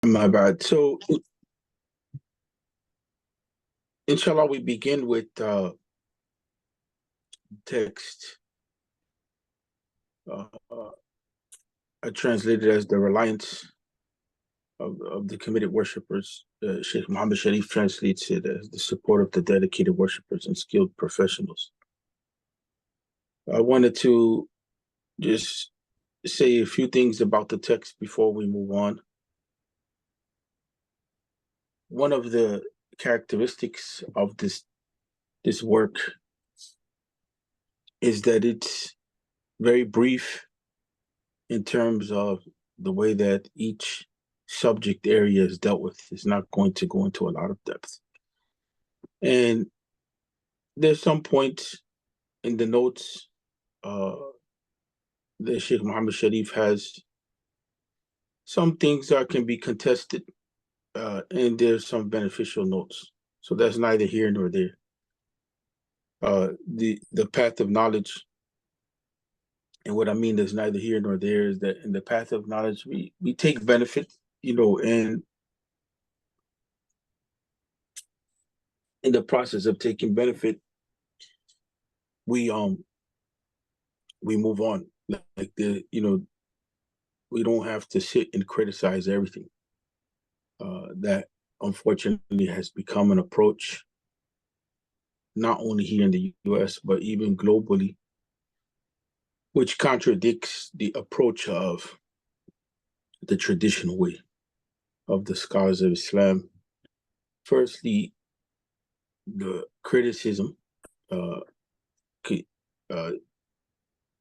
My bad. So, inshallah, we begin with text uh, translated as the reliance of the committed worshippers. Sheikh Muhammad Sharif translates it as the support of the dedicated worshippers and skilled professionals. I wanted to just say a few things about the text before we move on. One of the characteristics of this work is that it's very brief in terms of the way that each subject area is dealt with. It's not going to go into a lot of depth. And there's some points in the notes that Sheikh Muhammad Sharif has some things that can be contested, and there's some beneficial notes. So that's neither here nor there. The path of knowledge, and what I mean is neither here nor there, is that in the path of knowledge we take benefit, and in the process of taking benefit, we move on. Like we don't have to sit and criticize everything. That unfortunately has become an approach, not only here in the US, but even globally, which contradicts the approach of the traditional way of the scholars of Islam. Firstly, the criticism.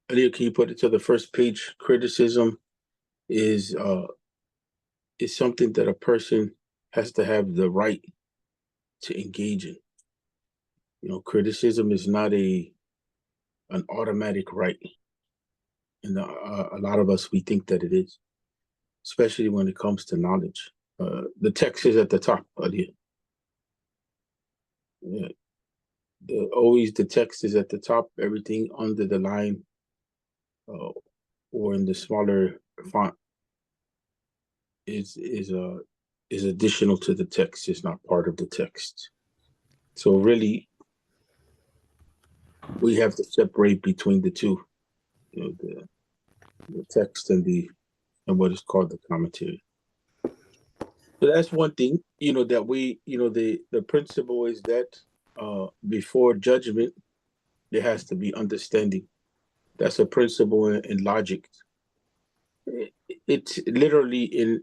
Aliyah, can you put it to the first page? Criticism is something that a person has to have the right to engage in. Criticism is not an automatic right, and a lot of us, we think that it is, especially when it comes to knowledge. The text is at the top, Aliyah. Yeah. Always the text is at the top. Everything under the line or in the smaller font is additional to the text. It's not part of the text. So really, we have to separate between the two, the text and what is called the commentary. So that's one thing, that we, the principle is that before judgment, there has to be understanding. That's a principle in logic. It's literally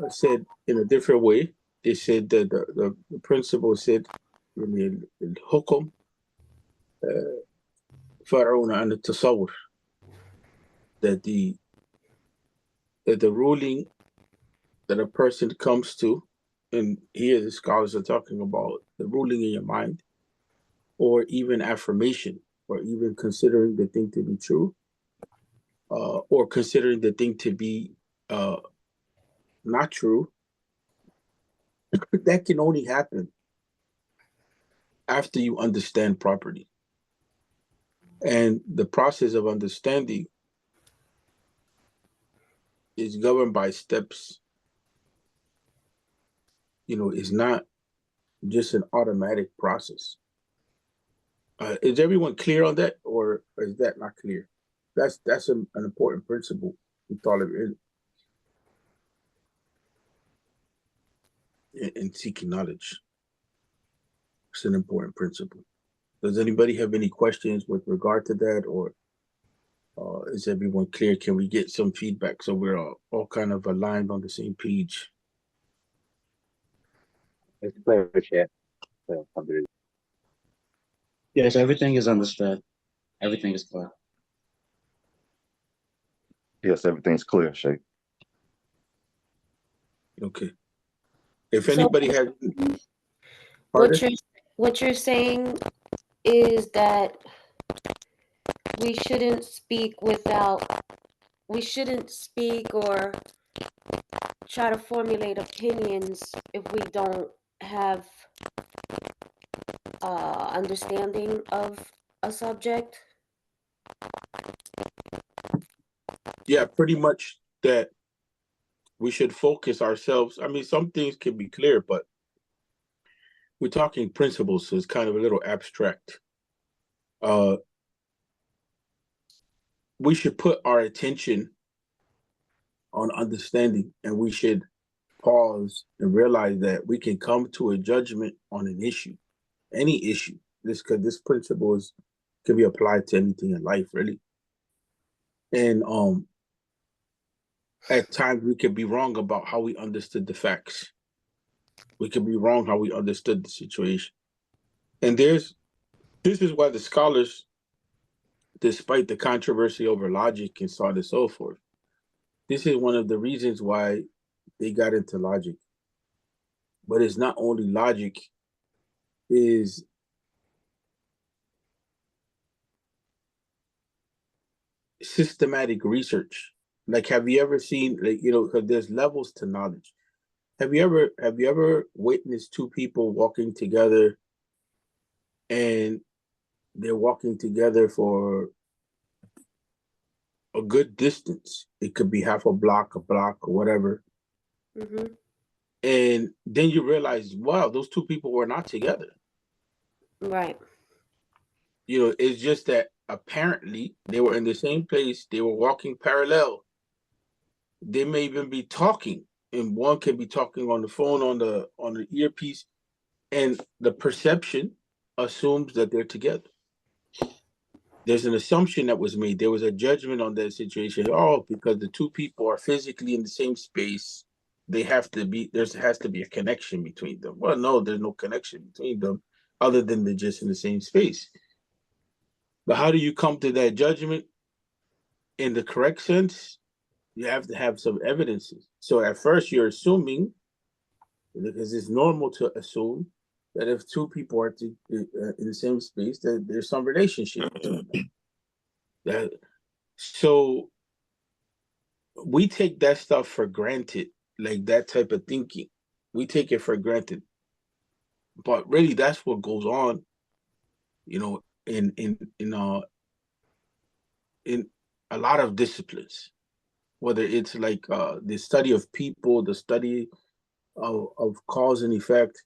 said in a different way. They said that the principle said in الحكم فرعون عن التصور, that the ruling that a person comes to, and here the scholars are talking about the ruling in your mind, or even affirmation, or even considering the thing to be true, or considering the thing to be not true, that can only happen after you understand properly. And the process of understanding is governed by steps. Is not just an automatic process. Is everyone clear on that, or is that not clear? That's an important principle in seeking knowledge. It's an important principle. Does anybody have any questions with regard to that, or is everyone clear? Can we get some feedback so we're all kind of aligned on the same page? It's clear, Sheikh. Yes, everything is understood. Everything is clear. Yes, everything's clear, Sheikh. Okay. If anybody has what you're saying is that we shouldn't speak or try to formulate opinions if we don't have understanding of a subject. Yeah, pretty much that. we should focus ourselves. I mean, some things can be clear, but we're talking principles, so it's kind of a little abstract. We should put our attention on understanding, and we should pause and realize that we can come to a judgment on an issue, any issue. This principle can be applied to anything in life, really. And at times we could be wrong about how we understood the facts. We could be wrong how we understood the situation. And this is why the scholars, despite the controversy over logic and so on and so forth, this is one of the reasons why they got into logic. But it's not only logic, is systematic research. Like, have you ever seen, like, because there's levels to knowledge. Have you ever witnessed two people walking together and they're walking together for a good distance? It could be half a block, or whatever. Mm-hmm. And then you realize, wow, those two people were not together. Right. It's just that apparently they were in the same place. They were walking parallel. They may even be talking, and one can be talking on the phone on the earpiece, and the perception assumes that they're together. There's an assumption that was made. There was a judgment on that situation. Oh, because the two people are physically in the same space, there has to be a connection between them. Well, no, there's no connection between them other than they're just in the same space. But how do you come to that judgment in the correct sense? You have to have some evidences. So at first you're assuming, because it's normal to assume that if two people are in the same space, that there's some relationship between them. So we take that stuff for granted, like that type of thinking. We take it for granted. But really that's what goes on, in a lot of disciplines, whether it's like the study of people, the study of cause and effect,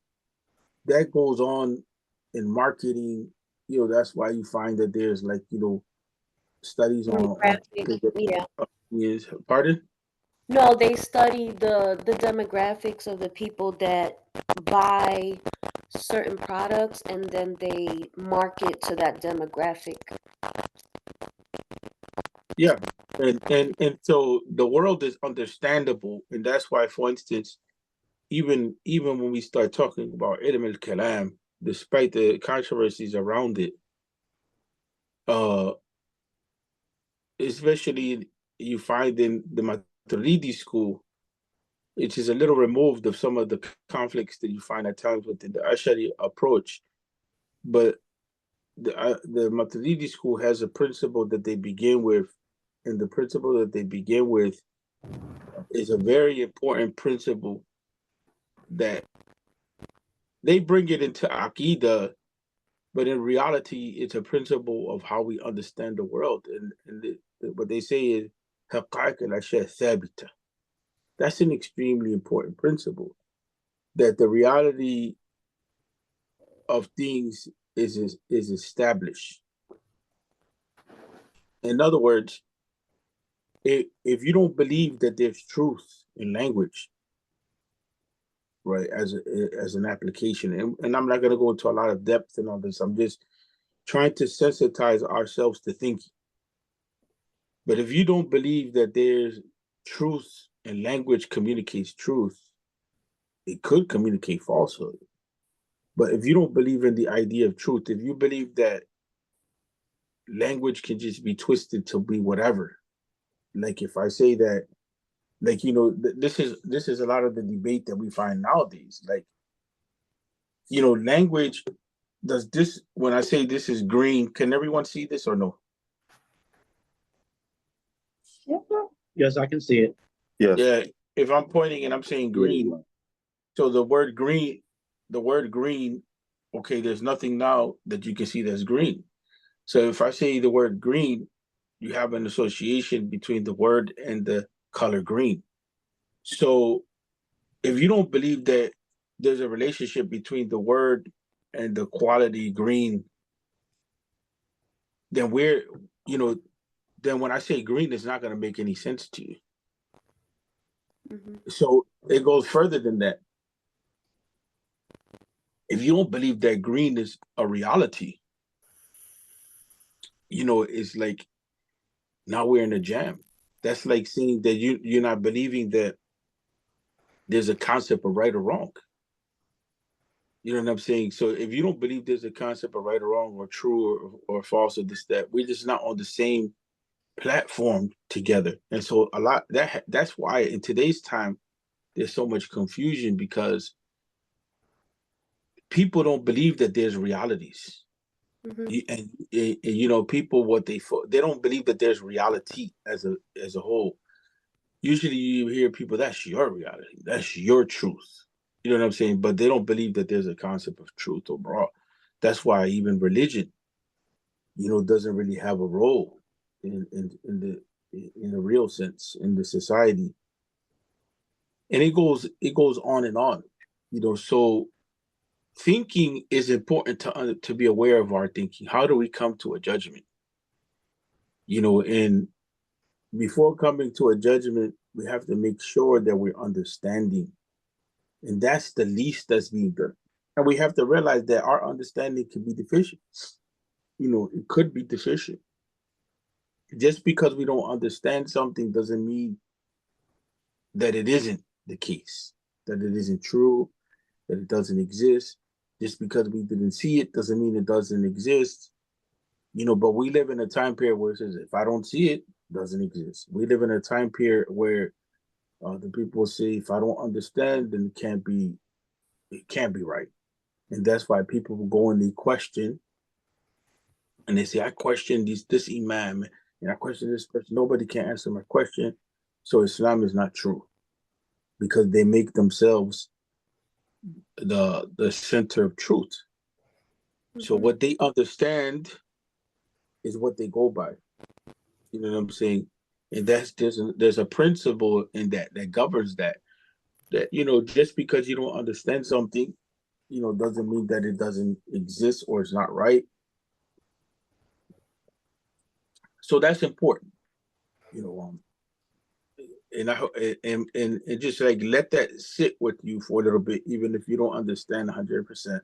that goes on in marketing. That's why you find that there's, like, studies on Yeah. yes, pardon? No, they study the demographics of the people that buy certain products and then they market to that demographic. Yeah. And so the world is understandable, and that's why, for instance, even when we start talking about ilm al-kalam, despite the controversies around it, uh especially you find in the Maturidi school, which is a little removed of some of the conflicts that you find at times within the Ashari approach. But the Maturidi school has a principle that they begin with, and the principle that they begin with is a very important principle that they bring it into Aqidah, but in reality, it's a principle of how we understand the world. And what they say is, حقائق الأشياء ثابتة. That's an extremely important principle, that the reality of things is established. In other words, if you don't believe that there's truth in language, right, as an application, and I'm not going to go into a lot of depth in all this, I'm just trying to sensitize ourselves to thinking. But if you don't believe that there's truth and language communicates truth, it could communicate falsehood. But if you don't believe in the idea of truth, if you believe that language can just be twisted to be whatever, like if I say that, like, this is a lot of the debate that we find nowadays. Like, language, does this, when I say this is green, can everyone see this or no? Yes, I can see it. Yes. Yeah, if I'm pointing and I'm saying green, so the word green, okay, there's nothing now that you can see that's green. So if I say the word green, you have an association between the word and the color green. So if you don't believe that there's a relationship between the word and the quality green, then you know, then when I say green, it's not going to make any sense to you. So it goes further than that. If you don't believe that green is a reality, it's like now we're in a jam. That's like saying that you're not believing that there's a concept of right or wrong. You know what I'm saying? So if you don't believe there's a concept of right or wrong or true or false or this, that, we're just not on the same platform together. And so that's why in today's time there's so much confusion, because people don't believe that there's realities. And people, they don't believe that there's reality as a whole. Usually you hear people, that's your reality, that's your truth. You know what I'm saying? But they don't believe that there's a concept of truth overall. That's why even religion, doesn't really have a role in the real sense in the society. And it goes on and on. So thinking is important to be aware of our thinking. How do we come to a judgment? And before coming to a judgment, we have to make sure that we're understanding. And that's the least that's being done. And we have to realize that our understanding can be deficient. It could be deficient. Just because we don't understand something doesn't mean that it isn't the case, that it isn't true, that it doesn't exist. Just because we didn't see it doesn't mean it doesn't exist. But we live in a time period where it says, if I don't see it, it doesn't exist. We live in a time period where the people say, if I don't understand, then it can't be right. And that's why people will go and they question, and they say, I question this imam, and I question this person. Nobody can answer my question. So Islam is not true, because they make themselves the center of truth. So what they understand is what they go by. You know what I'm saying? And there's a principle in that governs that just because you don't understand something, doesn't mean that it doesn't exist or it's not right. So that's important, you know. And and just like let that sit with you for a little bit, even if you don't understand 100%.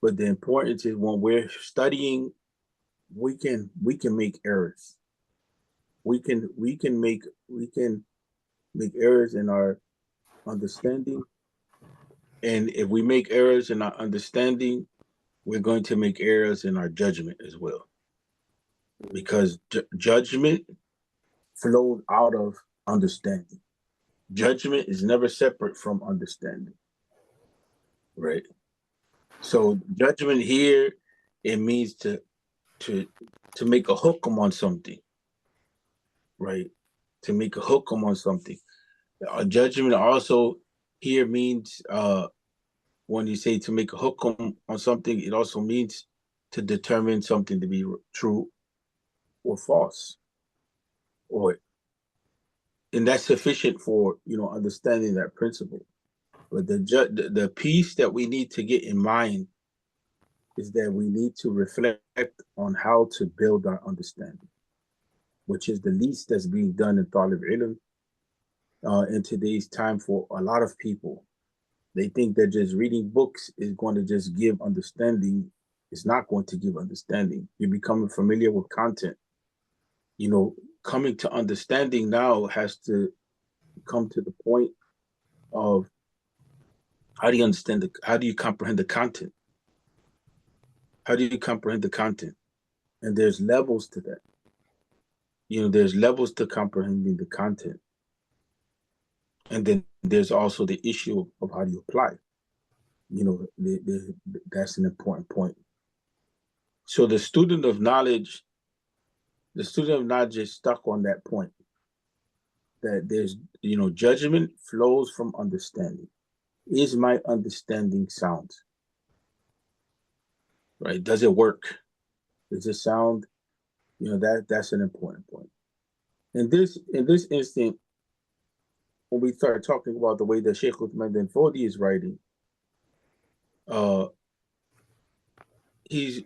But the importance is when we're studying, we can make errors. We can make errors in our understanding, and if we make errors in our understanding, we're going to make errors in our judgment as well, because judgment flowed out of understanding. Judgment is never separate from understanding, right? So judgment here, it means to make a hukum on something, right? To make a hukum on something. Judgment also here means when you say to make a hukum on something, it also means to determine something to be true or false, or and that's sufficient for understanding that principle. But the piece that we need to get in mind is that we need to reflect on how to build our understanding, which is the least that's being done in Talib Ilm in today's time for a lot of people. They think that just reading books is going to just give understanding. It's not going to give understanding. You're becoming familiar with content. Coming to understanding now has to come to the point of how do you comprehend the content? How do you comprehend the content? And there's levels to that. There's levels to comprehending the content. And then there's also the issue of how do you apply. That's an important point. So the student of knowledge is stuck on that point, that there's, judgment flows from understanding. Is my understanding sound? Right? Does it work? Does it sound? That's an important point. In this instant, when we start talking about the way that Sheikh Uthman bin Fodi is writing, uh, he's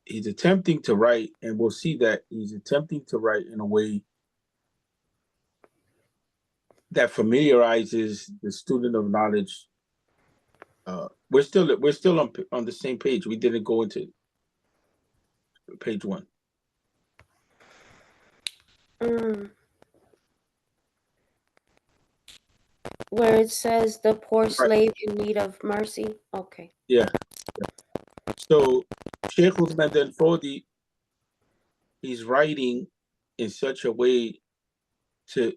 attempting to write, and we'll see that he's attempting to write in a way that familiarizes the student of knowledge. We're still on the same page. We didn't go into page 1. Where it says the poor Right. slave in need of mercy. Okay. Yeah. So Sheikh Uthman bin Fodi, he's writing in such a way to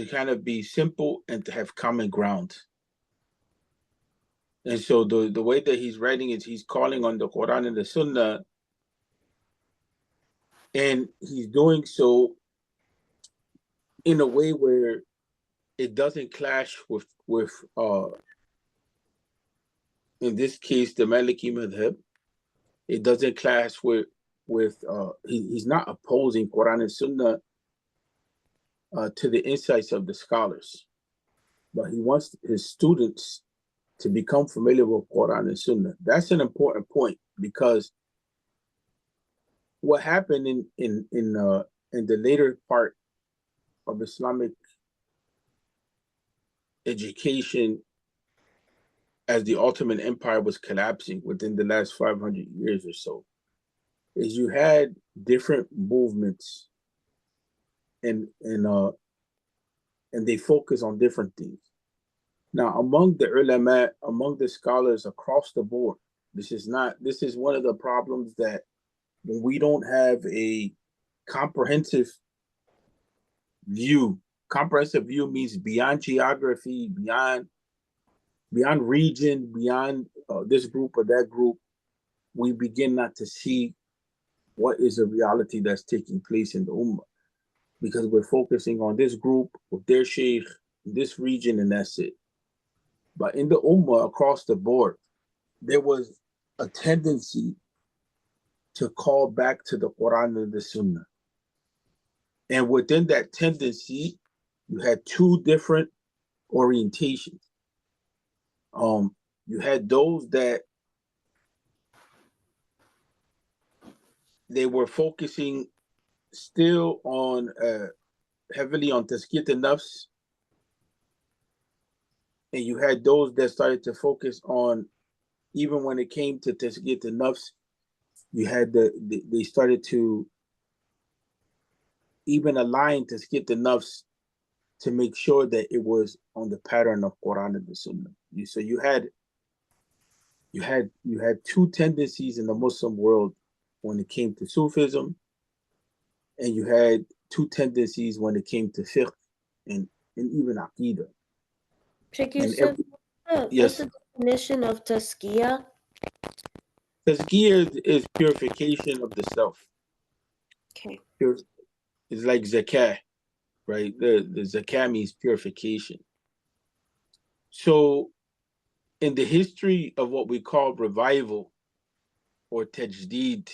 kind of be simple and to have common ground. And so the way that he's writing is he's calling on the Quran and the Sunnah, and he's doing so in a way where it doesn't clash with in this case the Maliki madhab. It doesn't clash with he's not opposing Quran and Sunnah to the insights of the scholars, but he wants his students to become familiar with Quran and Sunnah. That's an important point, because what happened in the later part of Islamic education as the Ottoman Empire was collapsing within the last 500 years or so, is you had different movements, and they focus on different things. Now, among the ulama, among the scholars across the board, this is one of the problems, that when we don't have a comprehensive view. Comprehensive view means beyond geography, beyond region, beyond this group or that group. We begin not to see what is a reality that's taking place in the ummah, because we're focusing on this group with their sheikh, this region, and that's it. But in the ummah across the board, there was a tendency to call back to the Quran and the Sunnah. And within that tendency, you had two different orientations. You had those that they were focusing still on heavily on tazkiyat an-nafs, and you had those that started to focus on, even when it came to tazkiyat an-nafs, you had they started to even align tazkiyat an-nafs to make sure that it was on the pattern of Quran and the Sunnah. So you had two tendencies in the Muslim world when it came to Sufism, and you had two tendencies when it came to fiqh and even aqidah. Sheikh And Yusuf, what's yes, the definition of tazkiyah? tazkiyah is purification of the self. Okay. It's like zakah, right? The zakah means purification. So in the history of what we call revival or tajdeed,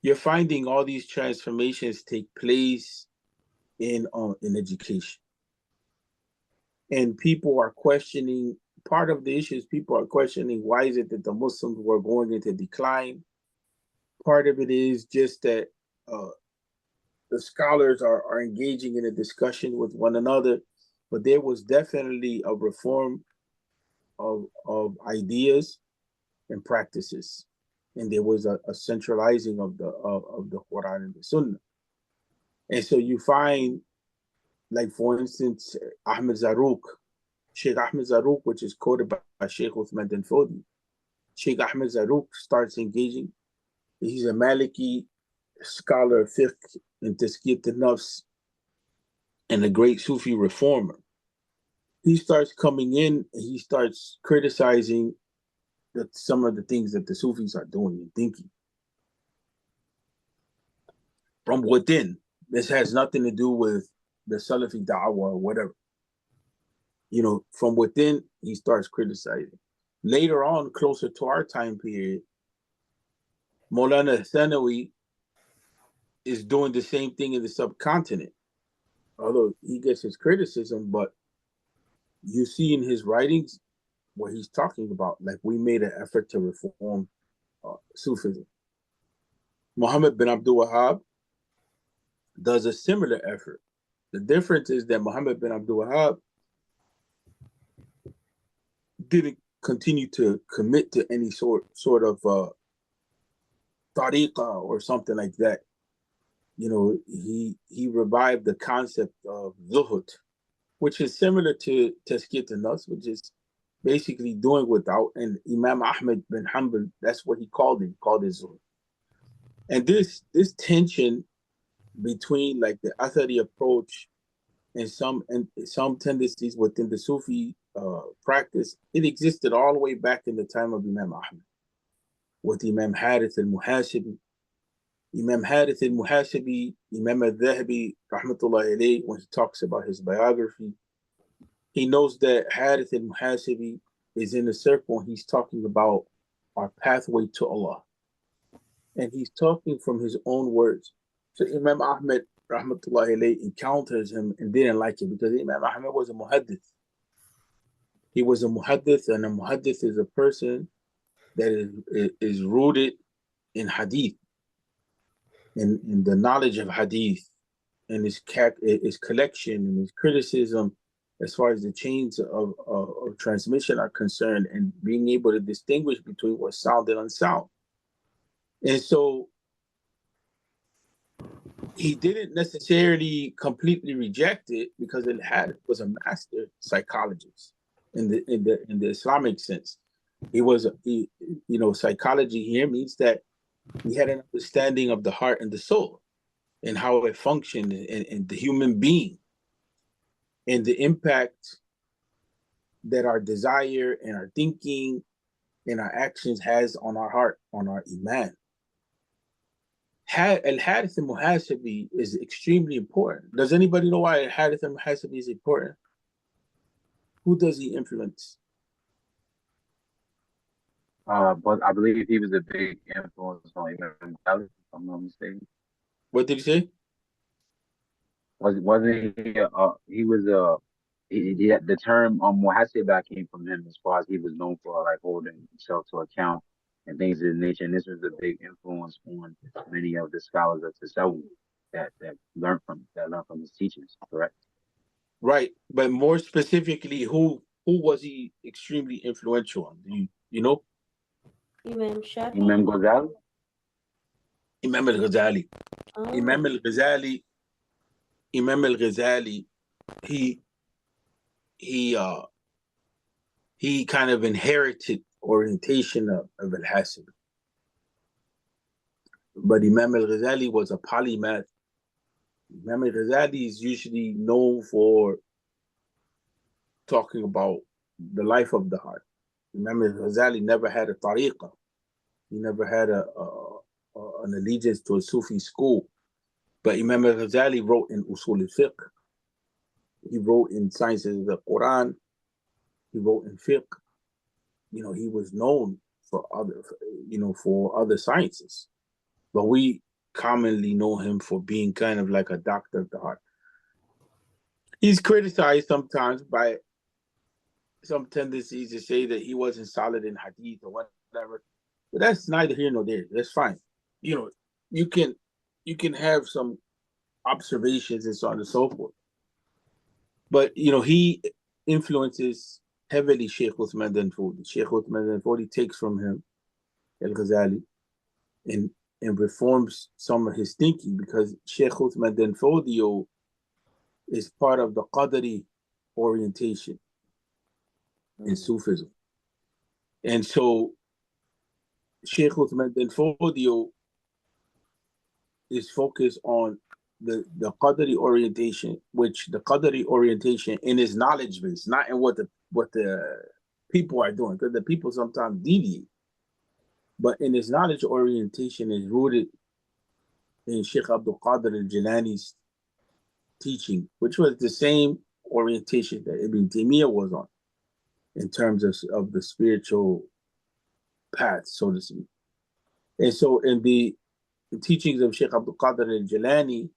you're finding all these transformations take place in education. And people are questioning, part of the issue is people are questioning, why is it that the Muslims were going into decline? Part of it is just that the scholars are engaging in a discussion with one another, but there was definitely a reform of ideas and practices, and there was a centralizing of the Quran and the Sunnah. And so you find, like for instance, Ahmed Zarruq, Sheikh Ahmed Zarruq, which is quoted by Sheikh Uthman bin Fodi. Sheikh Ahmed Zarruq starts engaging. He's a Maliki scholar of fiqh and tazkiyat an-nafs, and a great Sufi reformer. He starts coming in and he starts criticizing some of the things that the Sufis are doing and thinking from within. This has nothing to do with the Salafi da'wah or whatever. From within, he starts criticizing. Later on, closer to our time period, Maulana Thanawi is doing the same thing in the subcontinent. although he gets his criticism, but you see in his writings what he's talking about. Like, we made an effort to reform Sufism. Muhammad bin Abdul Wahhab does a similar effort. The difference is that Muhammad bin Abdul Wahhab didn't continue to commit to any sort of tariqah or something like that. You know, he revived the concept of zuhud, which is similar to tazkiyat an-nafs, which is basically doing without. And Imam Ahmed bin Hanbal, that's what he called it. He called it zuhud. And this tension between like the Athari approach and some tendencies within the Sufi practice, it existed all the way back in the time of Imam Ahmed with Imam Harith al-Muhasibi. Imam Harith al-Muhasibi, Imam al-Dhahabi, rahmatullahi alayhi, when he talks about his biography, he knows that Harith al-Muhasibi is in a circle and he's talking about our pathway to Allah. And he's talking from his own words. So Imam Ahmed, rahmatullahi alayhi, encounters him and didn't like it because Imam Ahmed was a muhaddith. He was a muhaddith, and a muhaddith is a person that is rooted in hadith, in the knowledge of hadith, and his collection and his criticism as far as the chains of transmission are concerned, and being able to distinguish between what's sound and unsound. And so he didn't necessarily completely reject it because was a master psychologist in the Islamic sense. Psychology here means that he had an understanding of the heart and the soul and how it functioned in the human being and the impact that our desire and our thinking and our actions has on our heart, on our iman. Al-Harith al-Muhasibi is extremely important. Does anybody know why Al-Harith al-Muhasibi is important? Who does he influence? But I believe he was a big influence on Imam Ghazali, if I'm not mistaken. What did he say? Wasn't he? He was the term muhasibah came from him, as far as he was known for, like holding himself to account and things of the nature. And this was a big influence on many of the scholars of Tasawwuf that learned from his teachings. Correct. Right, but more specifically, who was he extremely influential on? Do you know? Imam Shafi? Imam Ghazali. Imam al-Ghazali. Oh. Imam al-Ghazali, he kind of inherited orientation of al-Hasibi. But Imam al-Ghazali was a polymath. Imam al-Ghazali is usually known for talking about the life of the heart. Imam al-Ghazali never had a tariqah. He never had an allegiance to a Sufi school. But Imam al-Ghazali wrote in Usul al-Fiqh. He wrote in sciences of the Quran. He wrote in fiqh. You know, he was known for other sciences. But we commonly know him for being kind of like a doctor of the heart. He's criticized sometimes by some tendencies to say that he wasn't solid in hadith or whatever. But that's neither here nor there. That's fine. You know, you can have some observations and so on and so forth. But he influences heavily Sheikh Uthman Danfodi. Sheikh Uthman Danfodi takes from him Al-Ghazali and reforms some of his thinking, because Sheikh Uthman Danfodi is part of the Qadari orientation in Sufism. And so Sheikh Uthman Danfodi is focused on the Qadari orientation, which the Qadari orientation in his knowledge base, not in what the people are doing, because the people sometimes deviate. But in his knowledge orientation is rooted in Sheikh Abdul Qadir al-Jilani's teaching, which was the same orientation that Ibn Taymiyyah was on in terms of the spiritual path, so to speak. And so in the teachings of Sheikh Abdul Qadir al-Jilani,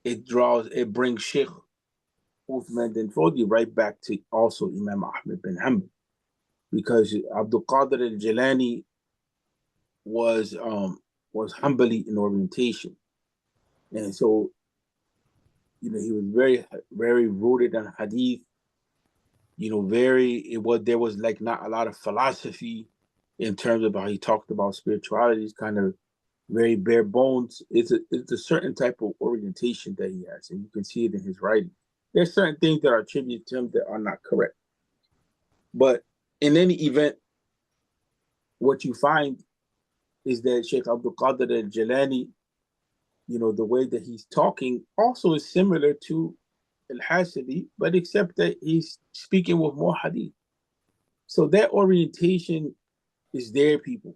it brings Sheikh Uthman bin Fodi right back to also Imam Ahmad bin Hanbal, because Abdul Qadir al-Jilani was Hanbali in orientation, and so he was very rooted in hadith. There was like not a lot of philosophy in terms of how he talked about spirituality. It's kind of very bare bones. It's a certain type of orientation that he has, and you can see it in his writing. There's certain things that are attributed to him that are not correct, but in any event, what you find is that Sheikh Abdul Qadir al-Jilani, the way that he's talking also is similar to al-Hasibi, but except that he's speaking with more hadith. So that orientation is there, people.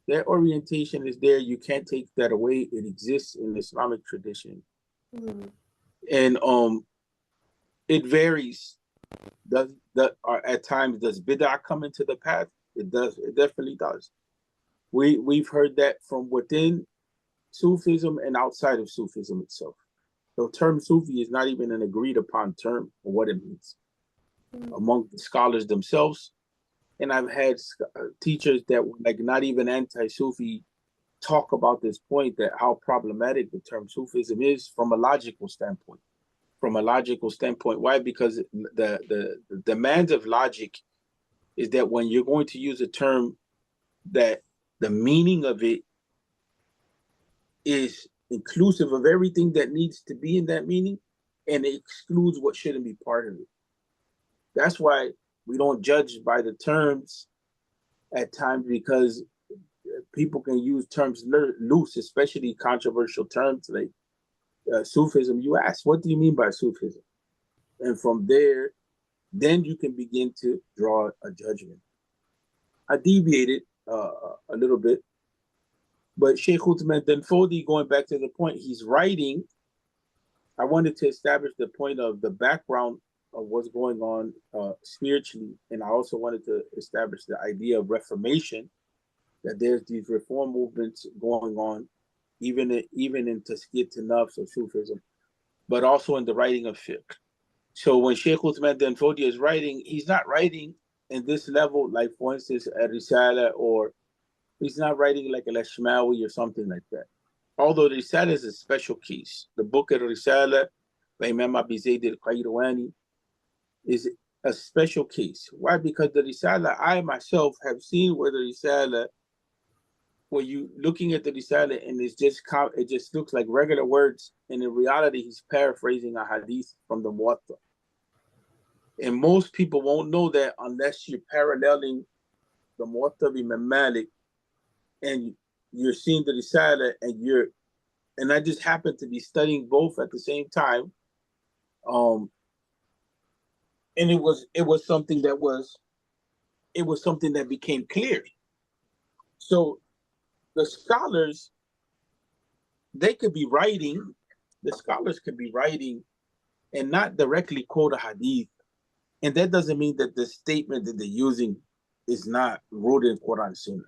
That orientation is there. You can't take that away. It exists in Islamic tradition. And it varies. At times does bid'ah come into the path? It does. It definitely does. We've heard that from within Sufism and outside of Sufism itself. The term Sufi is not even an agreed upon term for what it means among the scholars themselves. And I've had teachers that were like not even anti-Sufi talk about this point, that how problematic the term Sufism is from a logical standpoint. Why? Because the demands of logic is that when you're going to use a term, that the meaning of it is inclusive of everything that needs to be in that meaning, and it excludes what shouldn't be part of it. That's why we don't judge by the terms at times, because people can use terms loose, especially controversial terms like Sufism. You ask, what do you mean by Sufism? And from there, then you can begin to draw a judgment. I deviated a little bit, but Sheikh Uthman bin Fodi, going back to the point he's writing, I wanted to establish the point of the background of what's going on spiritually, and I also wanted to establish the idea of reformation, that there's these reform movements going on, even in Tazkiyat Nafs or Sufism, but also in the writing of fiqh. So when Sheikh Uthman bin Fodi is writing, he's not writing in this level, like for instance, a Risala, or he's not writing like a Lashmawi or something like that. Although the Risala is a special case. The book of Risala by Imam Abi Zayd al-Qayrawani is a special case. Why? Because the Risala, I myself have seen where the Risala, where you looking at the Risala and it just looks like regular words, and in reality he's paraphrasing a hadith from the Muwatta. And most people won't know that unless you're paralleling the Muwatta of Imam Malik and you're seeing the Risala, and I just happened to be studying both at the same time. And it was something that became clear. So the scholars, the scholars could be writing and not directly quote a hadith. And that doesn't mean that the statement that they're using is not rooted in Quran and Sunnah.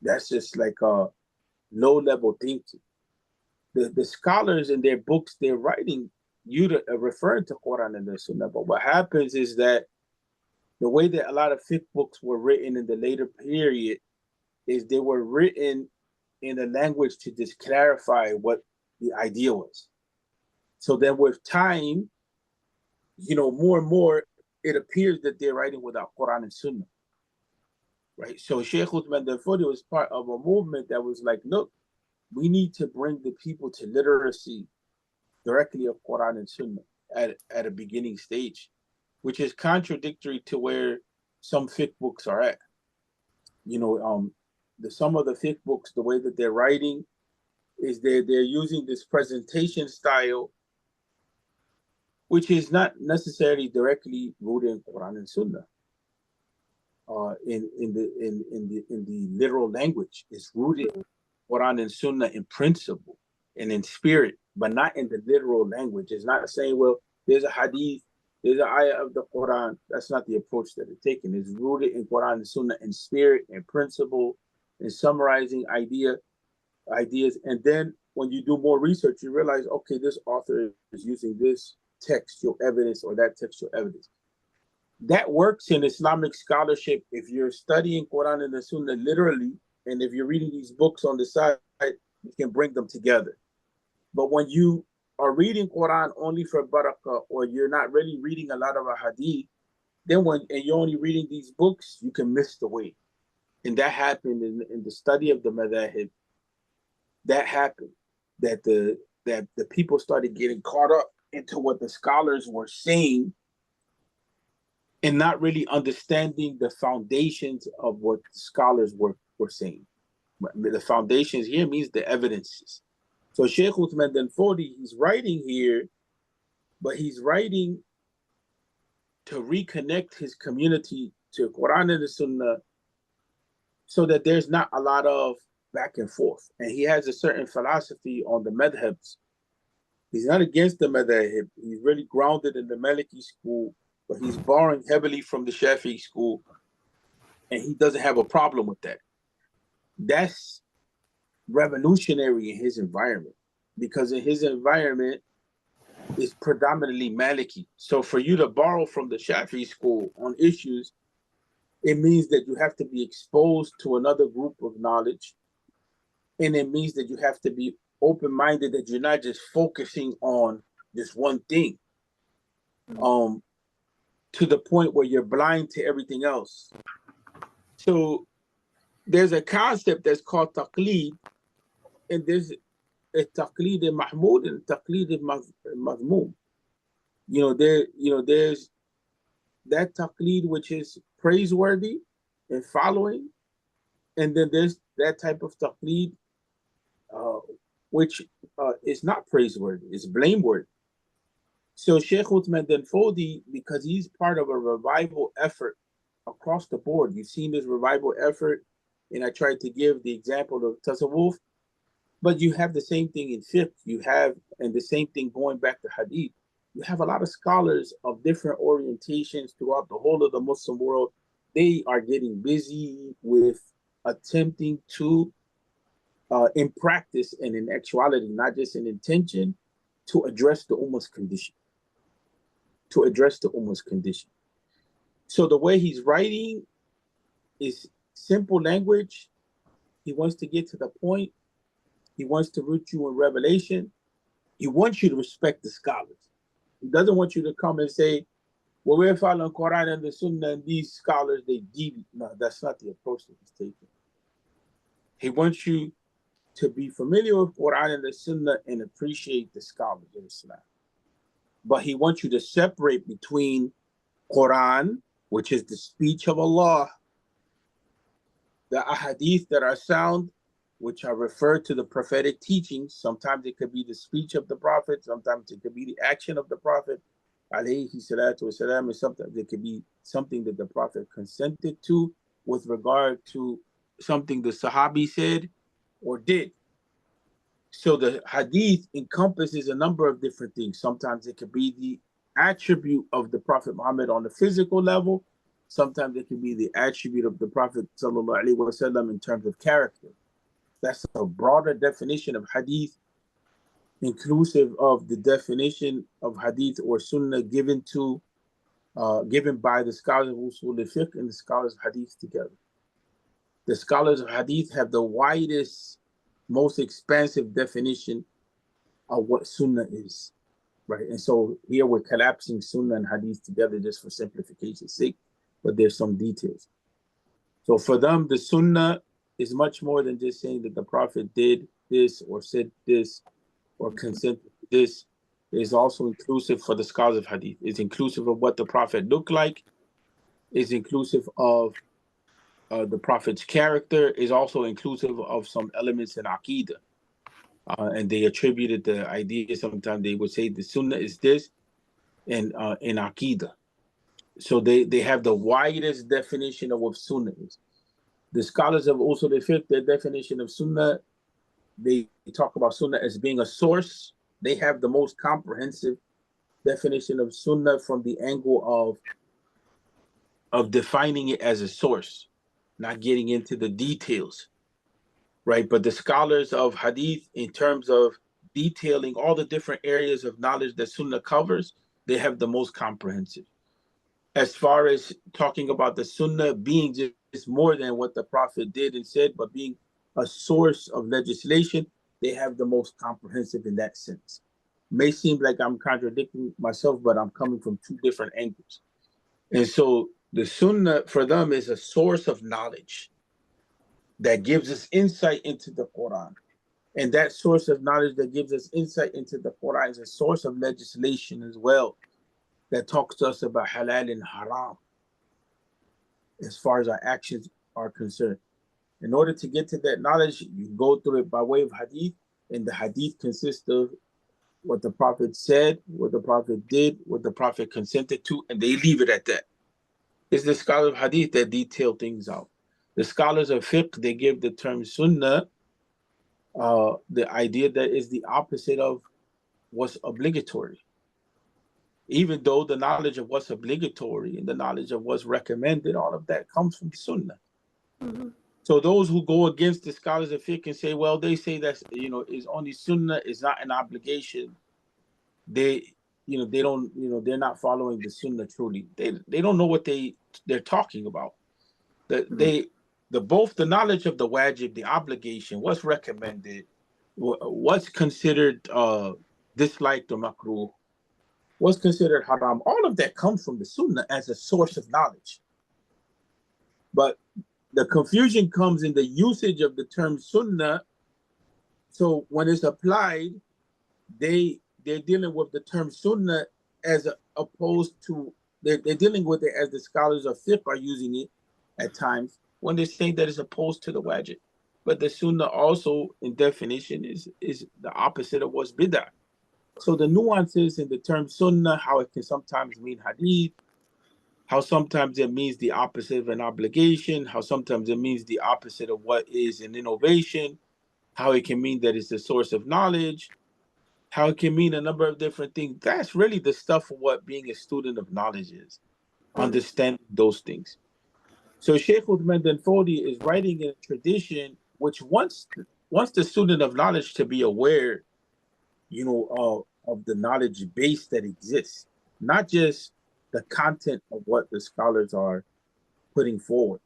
That's just like a low-level thinking. The scholars in their books, they're writing, referring to Quran and the Sunnah. But what happens is that the way that a lot of fiqh books were written in the later period is they were written in a language to just clarify what the idea was. So then with time, more and more, it appears that they're writing without Quran and Sunnah. Right? So Sheikh Uthman bin Fodi was part of a movement that was like, look, we need to bring the people to literacy directly of Quran and Sunnah at a beginning stage, which is contradictory to where some fiqh books are at. Some of the fiqh books, the way that they're writing is they're using this presentation style, which is not necessarily directly rooted in Quran and Sunnah. In the literal language, it's rooted in Quran and Sunnah in principle and in spirit, but not in the literal language. It's not saying, well, there's a hadith, there's an ayah of the Quran. That's not the approach that they're taking. It's rooted in Quran and Sunnah in spirit and principle, in summarizing idea. ideas. And then when you do more research, you realize, okay, this author is using this textual evidence or that textual evidence. That works in Islamic scholarship if you're studying Quran and the Sunnah literally, and if you're reading these books on the side, you can bring them together. But when you are reading Quran only for barakah, or you're not really reading a lot of a hadith, then and you're only reading these books, you can miss the way. And that happened in the study of the madhahib. That happened, that the people started getting caught up into what the scholars were saying and not really understanding the foundations of what scholars were saying. The foundations here means the evidences. So Sheikh Uthman Al Fodi, he's writing here, but he's writing to reconnect his community to Quran and the Sunnah so that there's not a lot of back and forth. And he has a certain philosophy on the madhabs. He's not against the madhab. He's really grounded in the Maliki school, but he's borrowing heavily from the Shafi'i school, and he doesn't have a problem with that. That's revolutionary in his environment, because in his environment is predominantly Maliki. So for you to borrow from the Shafi'i school on issues, it means that you have to be exposed to another group of knowledge, and it means that you have to be open-minded, that you're not just focusing on this one thing, to the point where you're blind to everything else. So there's a concept that's called taqleed, and there's a taqleed mahmud and taqleed mazmum. There's that taqleed which is praiseworthy and following, and then there's that type of taqleed which is not praiseworthy, it's blameworthy. So Sheikh Uthman Al Fodi, because he's part of a revival effort across the board, you've seen this revival effort, and I tried to give the example of Tasawwuf, but you have the same thing in fiqh, and the same thing going back to hadith. You have a lot of scholars of different orientations throughout the whole of the Muslim world. They are getting busy with attempting to, in practice and in actuality, not just in intention, to address the Ummah's condition. So the way he's writing is simple language. He wants to get to the point. He wants to root you in revelation. He wants you to respect the scholars. He doesn't want you to come and say, well, we're following Quran and the Sunnah, and these scholars, they deviate. No, that's not the approach that he's taking. He wants you to be familiar with Quran and the Sunnah and appreciate the scholars of Islam. But he wants you to separate between Quran, which is the speech of Allah, the ahadith that are sound, which are referred to the prophetic teachings. Sometimes it could be the speech of the Prophet, sometimes it could be the action of the Prophet, alayhi salatu wasalam, and sometimes it could be something that the Prophet consented to with regard to something the Sahabi said or did. So the hadith encompasses a number of different things. Sometimes it could be the attribute of the Prophet Muhammad on the physical level. Sometimes it could be the attribute of the Prophet sallallahu alaihi wasallam in terms of character. That's a broader definition of hadith, inclusive of the definition of hadith or sunnah given by the scholars of usul al-fiqh and the scholars of hadith together. The scholars of hadith have the widest, most expansive definition of what sunnah is, right? And so here we're collapsing sunnah and hadith together just for simplification's sake, but there's some details. So for them, the sunnah is much more than just saying that the Prophet did this or said this or consented to this. Is also inclusive for the scholars of hadith. It's inclusive of what the Prophet looked like. It's inclusive of the Prophet's character. Is also inclusive of some elements in Aqidah. And they attributed the idea, sometimes they would say the Sunnah is this in Aqidah. So they have the widest definition of what Sunnah is. The scholars of Usul al-Fiqh, their definition of Sunnah, they talk about Sunnah as being a source. They have the most comprehensive definition of Sunnah from the angle of defining it as a source, not getting into the details, right? But the scholars of hadith, in terms of detailing all the different areas of knowledge that Sunnah covers, they have the most comprehensive. As far as talking about the Sunnah being just more than what the Prophet did and said, but being a source of legislation, they have the most comprehensive in that sense. May seem like I'm contradicting myself, but I'm coming from two different angles. And so the Sunnah for them is a source of knowledge that gives us insight into the Quran. And that source of knowledge that gives us insight into the Quran is a source of legislation as well, that talks to us about halal and haram as far as our actions are concerned. In order to get to that knowledge, you go through it by way of hadith, and the hadith consists of what the Prophet said, what the Prophet did, what the Prophet consented to, and they leave it at that. It's the scholars of hadith that detail things out. The scholars of fiqh, they give the term sunnah the idea that is the opposite of what's obligatory. Even though the knowledge of what's obligatory and the knowledge of what's recommended, all of that comes from sunnah. Mm-hmm. So those who go against the scholars of fiqh and say, well, they say that's, is only sunnah, is not an obligation. They, they don't, they're not following the sunnah truly. They don't know what they're talking about. Both the knowledge of the wajib, the obligation, what's recommended, what's considered disliked or makruh, what's considered haram, all of that comes from the sunnah as a source of knowledge. But the confusion comes in the usage of the term sunnah. So when it's applied, they're dealing with the term sunnah opposed to, they're dealing with it as the scholars of fiqh are using it at times when they're saying that it's opposed to the wajib. But the sunnah also, in definition, is the opposite of what's bid'ah. So the nuances in the term sunnah, how it can sometimes mean hadith, how sometimes it means the opposite of an obligation, how sometimes it means the opposite of what is an innovation, how it can mean that it's a source of knowledge, how it can mean a number of different things. That's really the stuff of what being a student of knowledge is, understanding those things. So Sheikh Uthman bin Fodi is writing in a tradition which wants the student of knowledge to be aware, of the knowledge base that exists, not just the content of what the scholars are putting forward.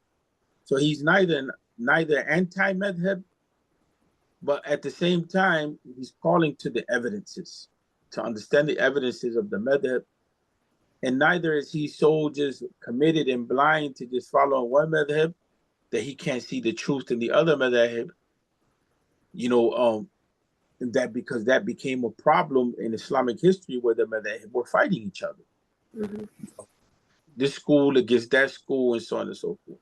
So he's neither anti-madhab, but at the same time, he's calling to the evidences, to understand the evidences of the madhab. And neither is he so just committed and blind to just follow one madhab that he can't see the truth in the other madhab. That because that became a problem in Islamic history where the madhab were fighting each other. Mm-hmm. This school against that school and so on and so forth.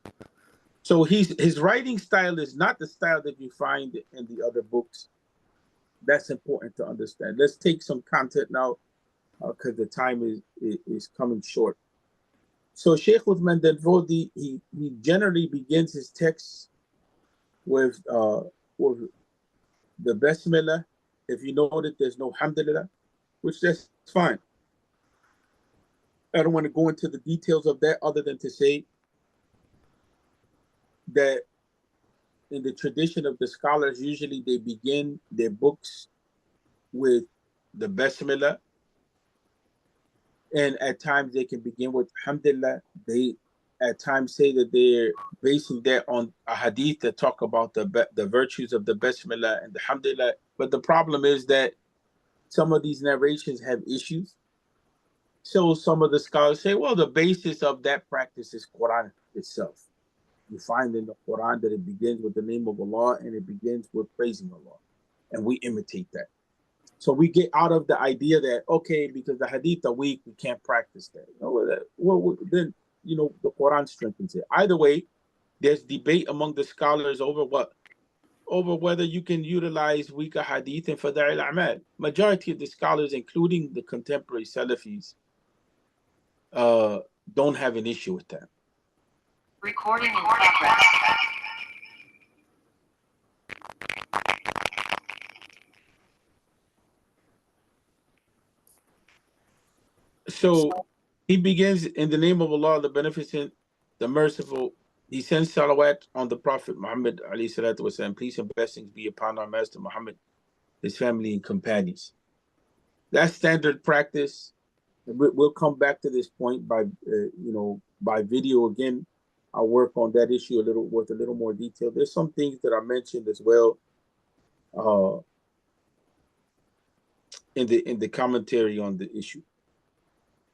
So his writing style is not the style that you find in the other books. That's important to understand. Let's take some content now because the time is coming short. So Sheikh Uthman Danfodi, he generally begins his texts with the Basmala. If you noted, there's no Hamdulillah, which that's fine. I don't want to go into the details of that other than to say that in the tradition of the scholars, usually they begin their books with the Basmala, and at times they can begin with Alhamdulillah. They at times say that they're basing that on a hadith that talk about the virtues of the Basmala and the Alhamdulillah. But the problem is that some of these narrations have issues. So some of the scholars say, well, the basis of that practice is Quran itself. You find in the Quran that it begins with the name of Allah and it begins with praising Allah. And we imitate that. So we get out of the idea that, okay, because the hadith are weak, we can't practice that. Then, the Quran strengthens it. Either way, there's debate among the scholars over what? Over whether you can utilize weaker hadith in Fada'il A'mal. Majority of the scholars, including the contemporary Salafis, don't have an issue with that. Recording in progress. So he begins in the name of Allah, the Beneficent, the Merciful, He sends salawat on the Prophet Muhammad alayhi salatu wasalam. Peace and blessings be upon our Master Muhammad, his family and companions. That's standard practice. We'll come back to this point by video again. I'll work on that issue a little more detail. There's some things that I mentioned as well uh, in the commentary on the issue.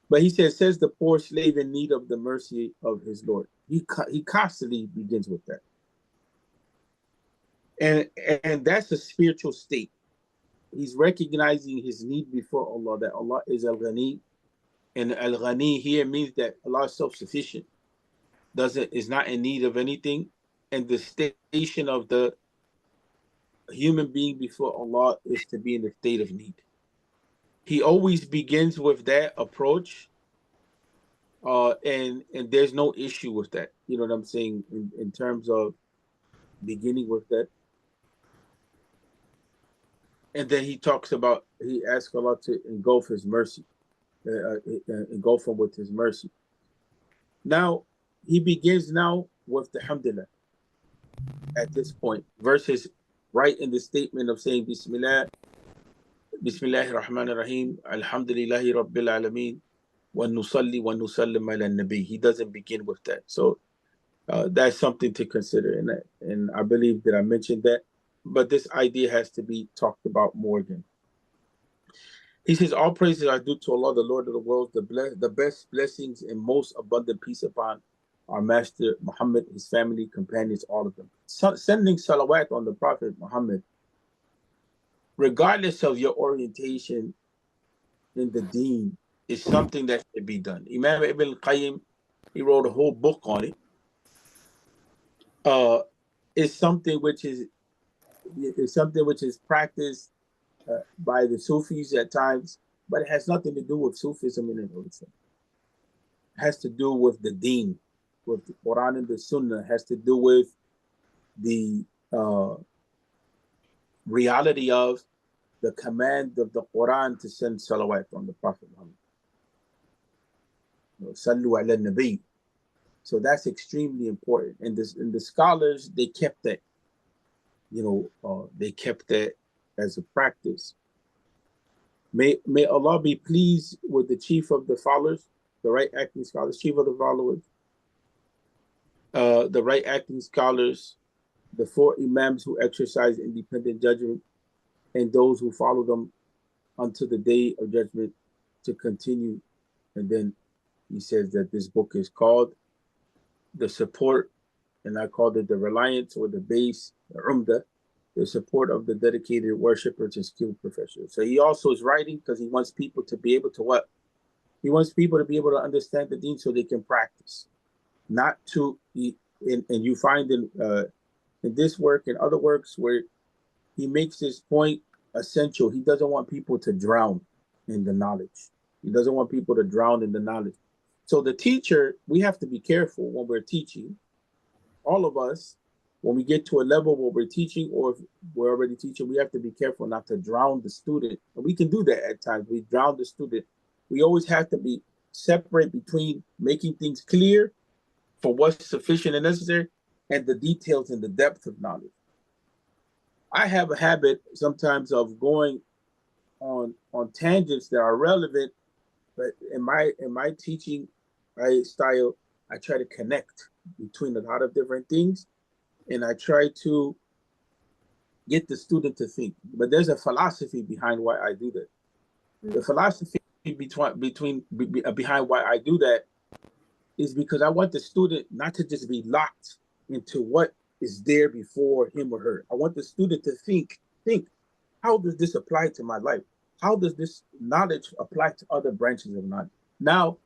But he says the poor slave in need of the mercy of his Lord. He constantly begins with that, and that's a spiritual state. He's recognizing his need before Allah, that Allah is Al-Ghani, and Al-Ghani here means that Allah is self-sufficient, is not in need of anything, and the station of the human being before Allah is to be in a state of need. He always begins with that approach, and there's no issue with that. You know what I'm saying in terms of beginning with that. And then he asks Allah to engulf his mercy, engulf him with his mercy. Now, he begins now with the Alhamdulillah at this point, versus right in the statement of saying Bismillah, Bismillahir Rahmanir Rahim, Alhamdulillahi Rabbil Alameen, wa nusalli wa nusallim ala nabi. He doesn't begin with that. So that's something to consider. And I believe that I mentioned that, but this idea has to be talked about more again. He says, all praises are due to Allah, the Lord of the worlds, the best blessings and most abundant peace upon our Master Muhammad, his family, companions, all of them. Sending salawat on the Prophet Muhammad, regardless of your orientation in the deen, is something that should be done. Imam Ibn Qayyim, he wrote a whole book on it. It's something which is practiced by the Sufis at times, but it has nothing to do with Sufism in it. It has to do with the deen, with the Quran and the Sunnah. It has to do with the reality of the command of the Quran to send salawat on the Prophet Muhammad. Sallu ala nabi. So that's extremely important. And the scholars, they kept that, they kept that as a practice. May Allah be pleased with the chief of the followers, the right acting scholars, chief of the followers, the right acting scholars, the 4 imams who exercise independent judgment, and those who follow them until the day of judgment to continue. And then he says that this book is called the support, and I called it the reliance or the base, the umda, the support of the dedicated worshipers and skilled professionals. So he also is writing because he wants people to be able to what? He wants people to be able to understand the deen so they can practice. Not to, and you find in this work and other works where he makes this point essential. He doesn't want people to drown in the knowledge. He doesn't want people to drown in the knowledge. So the teacher, we have to be careful when we're teaching. All of us, when we get to a level where we're teaching or if we're already teaching, we have to be careful not to drown the student. And we can do that at times. We drown the student. We always have to be separate between making things clear for what's sufficient and necessary and the details and the depth of knowledge. I have a habit sometimes of going on tangents that are relevant, but in my teaching style, I try to connect between a lot of different things, and I try to get the student to think. But there's a philosophy behind why I do that. The philosophy behind why I do that is because I want the student not to just be locked into what is there before him or her. I want the student to think, how does this apply to my life? How does this knowledge apply to other branches of knowledge? Now,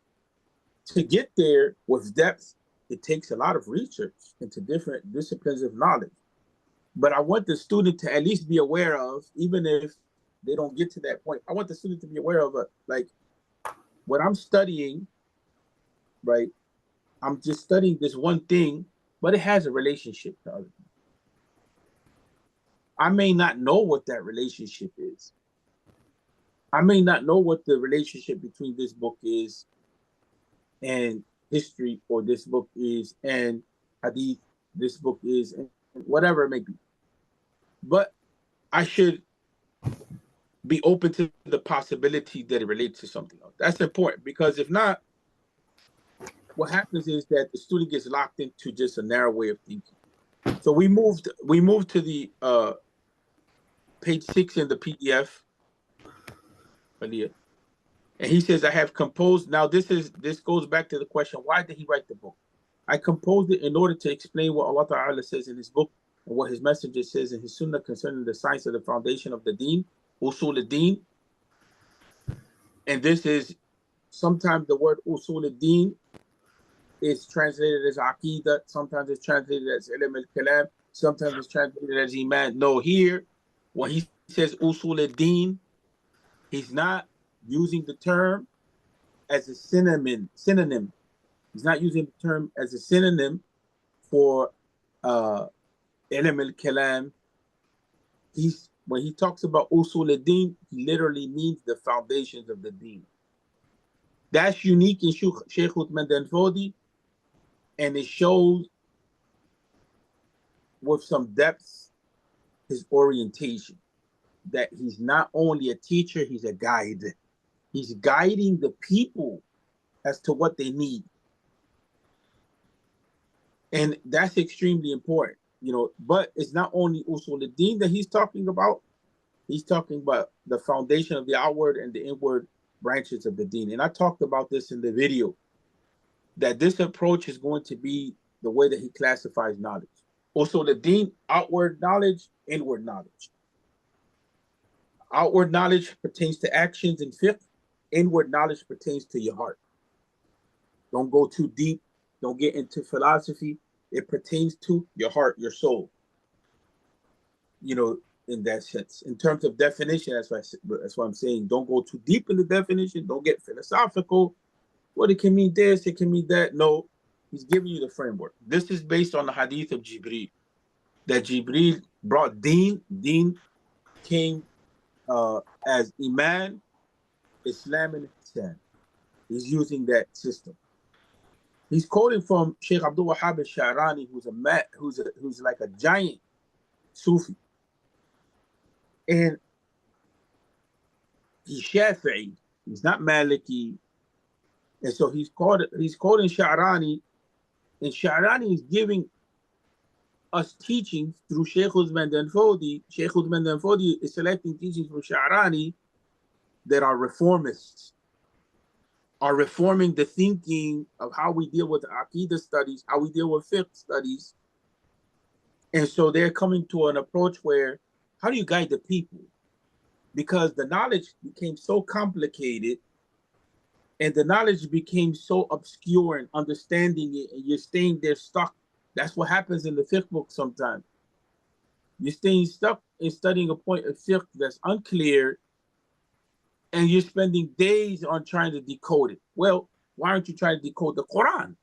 to get there with depth, it takes a lot of research into different disciplines of knowledge. But I want the student to at least be aware of, even if they don't get to that point, I want the student to be aware of, like, what I'm studying, right? I'm just studying this one thing, but it has a relationship to other things. I may not know what that relationship is. I may not know what the relationship between this book is and history, or this book is and hadith this book is, and whatever it may be. But I should be open to the possibility that it relates to something else. That's important, because if not, what happens is that the student gets locked into just a narrow way of thinking. So we moved to the page 6 in the PDF, Aaliyah. And he says, I have composed. Now this goes back to the question, why did he write the book? I composed it in order to explain what Allah Ta'ala says in his book and what his messenger says in his sunnah concerning the science of the foundation of the deen, usul al-deen. And this is, sometimes the word usul al-deen is translated as aqidah, sometimes it's translated as ilm al-kalam, sometimes it's translated as iman. No, here, when he says usul al-deen, he's not using the term as a synonym. He's not using the term as a synonym for ilm al-kalam. When he talks about usul al-deen, he literally means the foundations of the deen. That's unique in Sheikh Uthman Danfodi, and it shows with some depth his orientation, that he's not only a teacher, he's a guide. He's guiding the people as to what they need. And that's extremely important, but it's not only usul al-deen that he's talking about the foundation of the outward and the inward branches of the deen. And I talked about this in the video, that this approach is going to be the way that he classifies knowledge. Usul al-deen, outward knowledge, inward knowledge. Outward knowledge pertains to actions and fiqh. Inward knowledge pertains to your heart. Don't go too deep. Don't get into philosophy. It pertains to your heart, your soul. In that sense. In terms of definition, that's why I'm saying don't go too deep in the definition. Don't get philosophical. Well, it can mean this, it can mean that. No, he's giving you the framework. This is based on the hadith of Jibreel. That Jibreel brought deen. Deen came as Iman, Islam, and Ihsan. He's using that system. He's quoting from Sheikh Abdul Wahhab al-Sha'rani, who's like a giant Sufi. And he's Shafi'i. He's not Maliki. And so he's quoting Sha'rani, and Sha'rani is giving us teachings through Sheikh Uthman Danfodi. Sheikh Uthman Danfodi is selecting teachings from Sha'rani that are reformists, are reforming the thinking of how we deal with Aqidah studies, how we deal with fiqh studies. And so they're coming to an approach where, how do you guide the people? Because the knowledge became so complicated, and the knowledge became so obscure, and understanding it, and you're staying there stuck. That's what happens in the fiqh book sometimes. You're staying stuck in studying a point of fiqh that's unclear, and you're spending days on trying to decode it. Well, why aren't you trying to decode the Quran?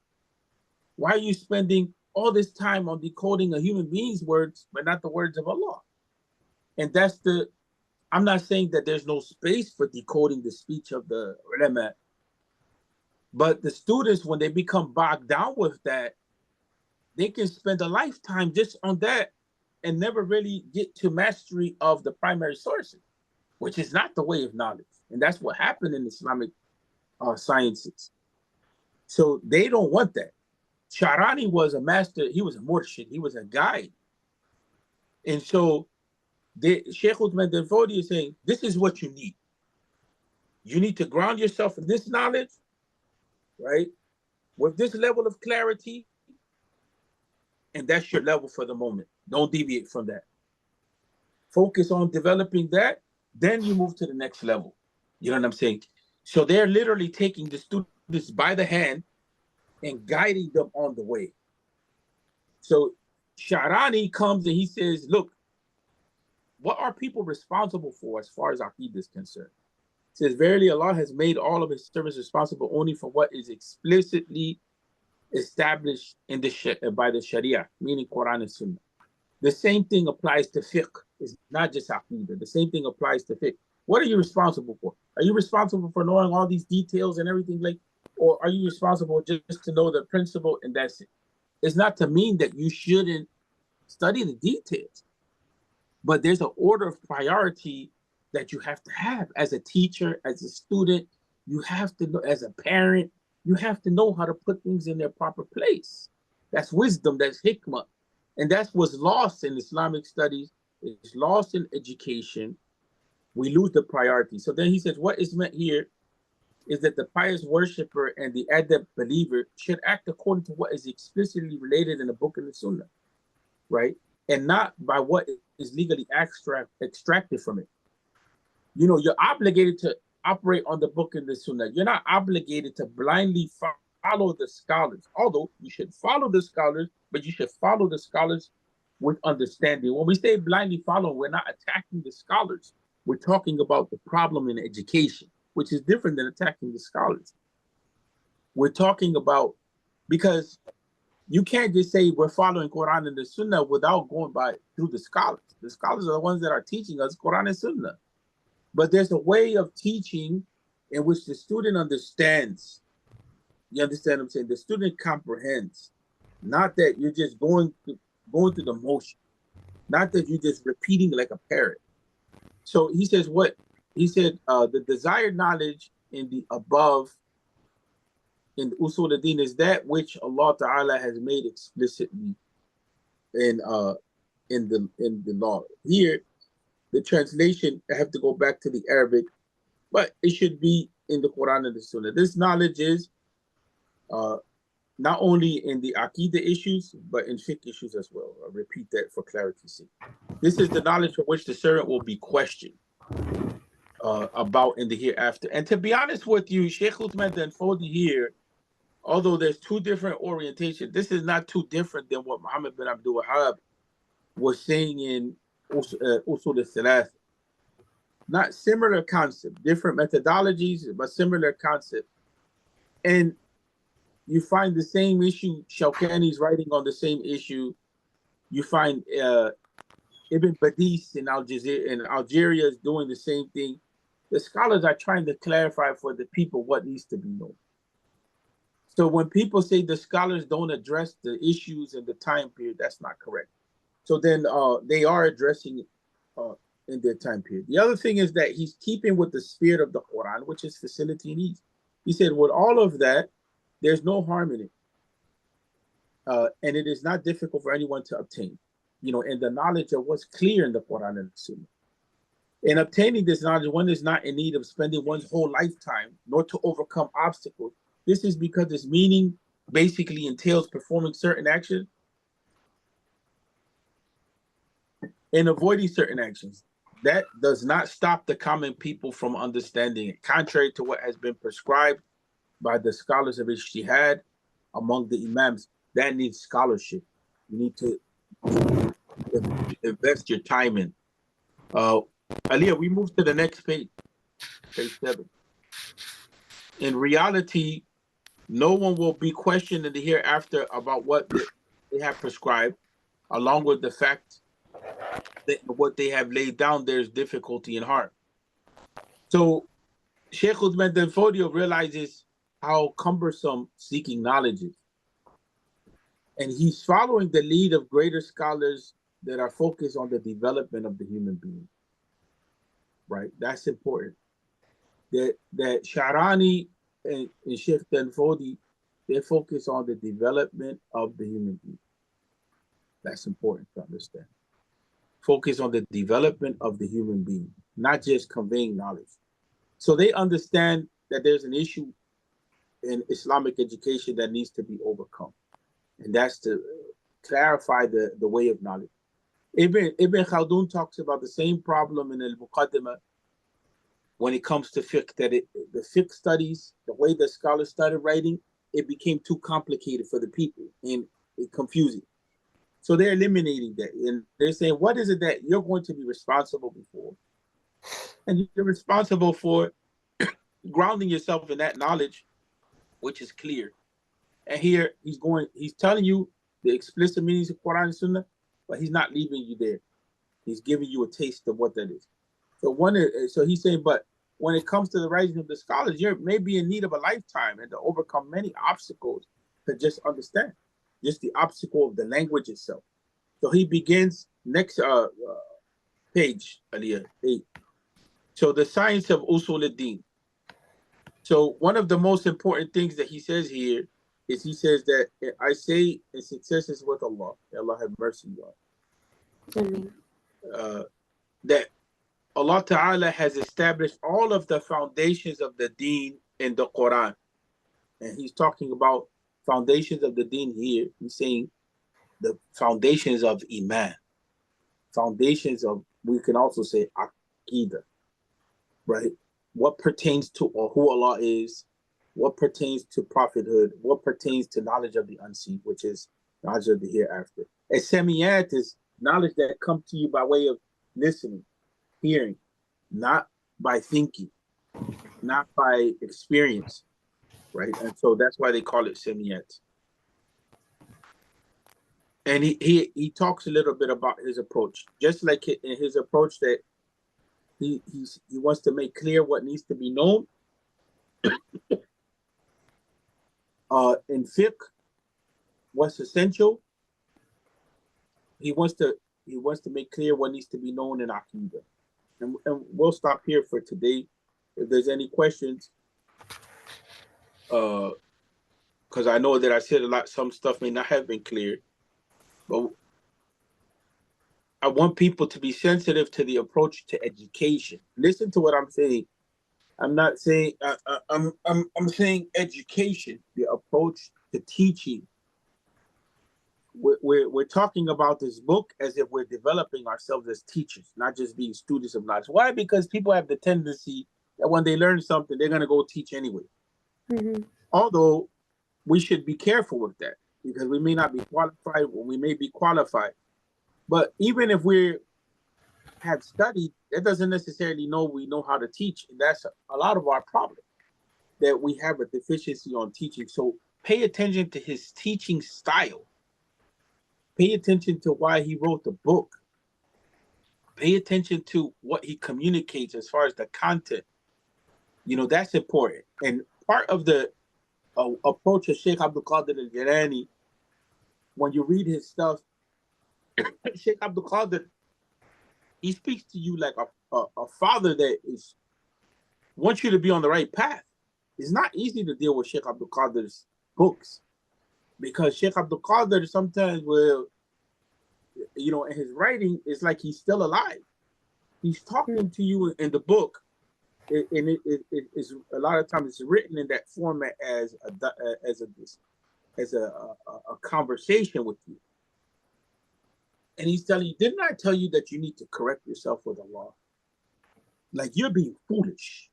Why are you spending all this time on decoding a human being's words, but not the words of Allah? And I'm not saying that there's no space for decoding the speech of the ulama, but the students, when they become bogged down with that, they can spend a lifetime just on that and never really get to mastery of the primary sources, which is not the way of knowledge. And that's what happened in Islamic sciences. So they don't want that. Sha'rani was a master, he was a murshid, he was a guide. And so Sheikh Uthman Danfodi is saying, this is what you need. You need to ground yourself in this knowledge, right? With this level of clarity, and that's your level for the moment. Don't deviate from that. Focus on developing that, then you move to the next level. You know what I'm saying? So they're literally taking the students by the hand and guiding them on the way. So Sha'rani comes and he says, look, what are people responsible for as far as Aqeedah is concerned? He says, verily Allah has made all of his servants responsible only for what is explicitly established in by the Sharia, meaning Quran and Sunnah. The same thing applies to fiqh. It's not just Aqeedah. The same thing applies to fiqh. What are you responsible for? Are you responsible for knowing all these details and everything, or are you responsible just to know the principle and that's it? it's not to mean that you shouldn't study the details, but there's an order of priority that you have to have as a teacher, as a student. You have to know, as a parent, you have to know how to put things in their proper place. That's wisdom, that's hikmah. And that's what's lost in Islamic studies. It's lost in education. We lose the priority. So then he says, what is meant here is that the pious worshiper and the adept believer should act according to what is explicitly related in the book and the sunnah, right? And not by what is legally extracted from it. You know, you're obligated to operate on the book and the sunnah. You're not obligated to blindly follow the scholars, although you should follow the scholars, but you should follow the scholars with understanding. When we say blindly follow, we're not attacking the scholars. We're talking about the problem in education, which is different than attacking the scholars. We're talking about, because you can't just say we're following Quran and the Sunnah without going through the scholars. The scholars are the ones that are teaching us Quran and Sunnah. But there's a way of teaching in which the student understands. You understand what I'm saying? The student comprehends. Not that you're just going through the motion. Not that you're just repeating like a parrot. So he says what? He said the desired knowledge in the above, in Usul al-Din, is that which Allah Ta'ala has made explicitly in the law. Here, the translation, I have to go back to the Arabic, but it should be in the Quran and the Sunnah. This knowledge is not only in the Aqidah issues, but in fiqh issues as well. I'll repeat that for clarity's sake. This is the knowledge for which the servant will be questioned about in the hereafter. And to be honest with you, Sheikh Uthman Danfodi here, although there's two different orientations, this is not too different than what Muhammad bin Abdul Wahhab was saying in Usul al-Thalath. Not similar concept, different methodologies, but similar concept. And you find the same issue. Shaukani's writing on the same issue. You find Ibn Badis in Algeria is doing the same thing. The scholars are trying to clarify for the people what needs to be known. So when people say the scholars don't address the issues in the time period, that's not correct. So then they are addressing it in their time period. The other thing is that he's keeping with the spirit of the Quran, which is facility and ease. He said, with all of that, there's no harm in it. And it is not difficult for anyone to obtain, you know, and the knowledge of what's clear in the Quran and the Sunnah. In obtaining this knowledge, one is not in need of spending one's whole lifetime, nor to overcome obstacles. This is because its meaning basically entails performing certain actions and avoiding certain actions. That does not stop the common people from understanding it, contrary to what has been prescribed by the scholars of Ijtihad among the Imams. That needs scholarship. You need to invest your time in. Aliyah, we move to the next page, page 7. In reality, no one will be questioned in the hereafter about what they have prescribed, along with the fact that what they have laid down, there's difficulty and harm. So Sheikh Uthman Danfodio realizes how cumbersome seeking knowledge is. And he's following the lead of greater scholars that are focused on the development of the human being. Right? That's important. That Sharani and Sheikh Danfodi, they focus on the development of the human being. That's important to understand. Focus on the development of the human being, not just conveying knowledge. So they understand that there's an issue in Islamic education that needs to be overcome. And that's to clarify the way of knowledge. Ibn Khaldun talks about the same problem in Al-Muqaddimah when it comes to fiqh, that the fiqh studies, the way the scholars started writing, it became too complicated for the people and it confusing. So they're eliminating that. And they're saying, what is it that you're going to be responsible for? And you're responsible for grounding yourself in that knowledge, which is clear. And here he's telling you the explicit meanings of Quran and Sunnah, but he's not leaving you there. He's giving you a taste of what that is. So he's saying, but when it comes to the writing of the scholars, you're maybe in need of a lifetime and to overcome many obstacles to just understand. just the obstacle of the language itself. So he begins next page, Aliyah, 8. So the science of usul al-din. So one of the most important things that he says here is he says that I say in success is with Allah. May Allah have mercy on. That Allah Ta'ala has established all of the foundations of the deen in the Quran. And he's talking about foundations of the deen here. He's saying the foundations of Iman. Foundations of, we can also say Aqidah, right? What pertains to or who Allah is, what pertains to prophethood, what pertains to knowledge of the unseen, which is knowledge of the hereafter. And Samiyat is knowledge that comes to you by way of listening, hearing, not by thinking, not by experience, right? And so that's why they call it Samiyat. And he talks a little bit about his approach, just like in his approach that he wants to make clear what needs to be known. In fiqh, what's essential, he wants to make clear what needs to be known in Aqidah. And we'll stop here for today. If there's any questions, because I know that I said some stuff may not have been clear, but I want people to be sensitive to the approach to education. Listen to what I'm saying. I'm not saying I'm saying education, the approach to teaching. We're talking about this book as if we're developing ourselves as teachers, not just being students of knowledge. Why? Because people have the tendency that when they learn something, they're going to go teach anyway. Mm-hmm. Although we should be careful with that, because we may not be qualified, or we may be qualified. But even if we have studied, that doesn't necessarily we know how to teach. And that's a lot of our problem, that we have a deficiency on teaching. So pay attention to his teaching style. Pay attention to why he wrote the book. Pay attention to what he communicates as far as the content. That's important. And part of the approach of Sheikh Abdul Qadir al-Jilani, when you read his stuff, Sheikh Abdul Qadir, he speaks to you like a father that wants you to be on the right path. It's not easy to deal with Sheikh Abdul Qadir's books, because Sheikh Abdul Qadir sometimes will, in his writing, it's like he's still alive. He's talking to you in the book, and it's a lot of times it's written in that format as a conversation with you. And he's telling you, didn't I tell you that you need to correct yourself with Allah? Like, you're being foolish.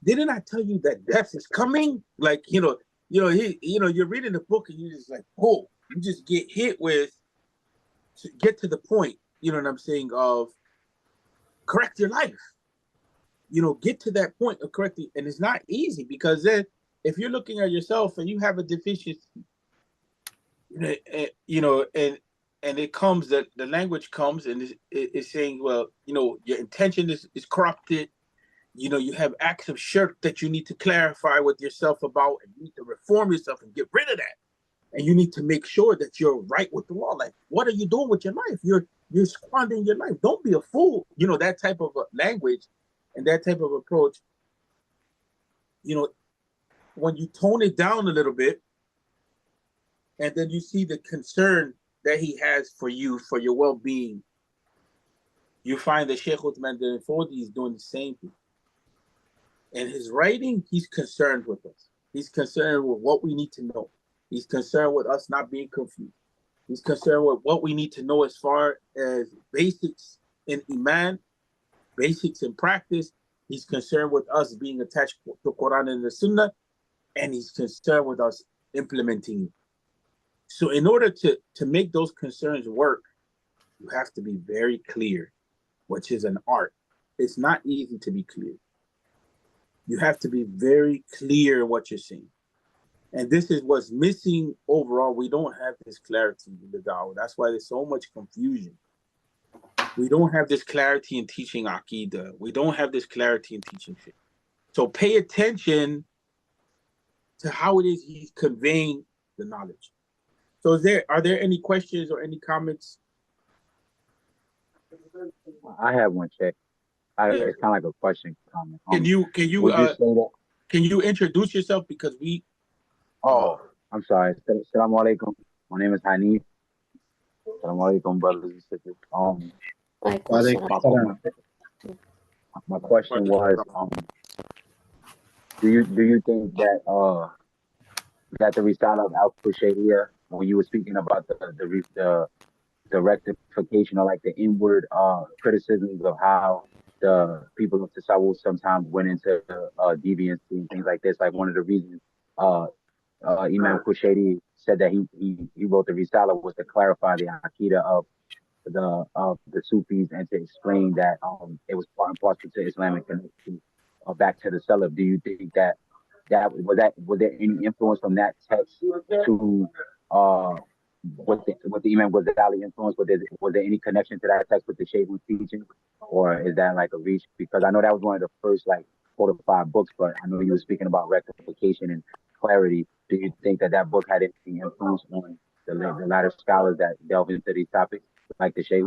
Didn't I tell you that death is coming? Like, you're reading the book and you're just like, oh, you just get hit with, to get to the point, you know what I'm saying, of correct your life. Get to that point of correcting. And it's not easy, because then if you're looking at yourself and you have a deficiency, and it comes, that the language comes and it's saying, well, your intention is corrupted. You have acts of shirk that you need to clarify with yourself about, and you need to reform yourself and get rid of that. And you need to make sure that you're right with the law. Like, what are you doing with your life? You're squandering your life. Don't be a fool. That type of language and that type of approach. When you tone it down a little bit, and then you see the concern that he has for you, for your well-being, you find that Sheikh Uthman bin Fodi is doing the same thing. In his writing, he's concerned with us. He's concerned with what we need to know. He's concerned with us not being confused. He's concerned with what we need to know as far as basics in Iman, basics in practice. He's concerned with us being attached to the Quran and the Sunnah, and he's concerned with us implementing it. So in order to make those concerns work, you have to be very clear, which is an art. It's not easy to be clear. You have to be very clear in what you're saying. And this is what's missing overall. We don't have this clarity in the dawah. That's why there's so much confusion. We don't have this clarity in teaching Aqidah. We don't have this clarity in teaching fiqh. So pay attention to how it is he's conveying the knowledge. So are there any questions or any comments? I have one check. Yeah. It's kind of like a question comment. Can Would you say that? you introduce yourself because we uh Oh, I'm sorry. Assalamu alaikum. My name is Hanif. Assalamu alaikum, brothers and sisters. Alaikum Walaikum salam. My salam. my question was, do you think that the Risala of Al Qushayriya, when you were speaking about the rectification or like the inward criticisms of how the people of Tasawwuf sometimes went into deviancy and things like this. Like one of the reasons uh, Imam Qushayri said that he wrote the Risala was to clarify the Aqidah of the Sufis and to explain that it was part and parcel to Islamic connection back to the Salaf. Do you think that was there any influence from that text to uh what the Imam Ghazali influence? Was there any connection to that text with the Shaykh's teaching, or is that like a reach? Because I know that was one of the first like 4 to 5 books, but I know you were speaking about rectification and clarity. Do you think that book had any influence on the latter scholars that delve into these topics, like the Shaykh?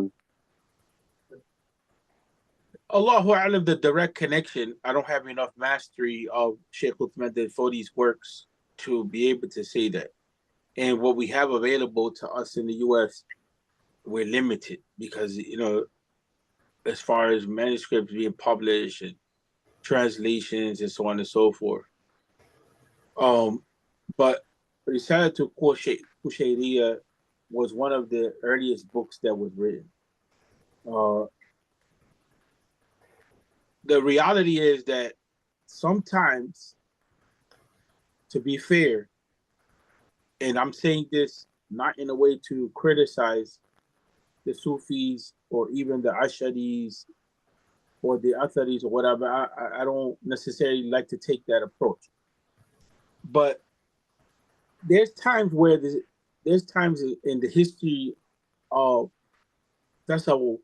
Allahu Alam, the direct connection. I don't have enough mastery of Sheikh Uthman bin Fodi's works to be able to say that. And what we have available to us in the US, we're limited because, as far as manuscripts being published and translations and so on and so forth. But Risala to Qushayriya was one of the earliest books that was written. The reality is that sometimes, to be fair, and I'm saying this not in a way to criticize the Sufis or even the Asharis or the Atharis or whatever. I don't necessarily like to take that approach. But there's times where there's times in the history of Tasawwuf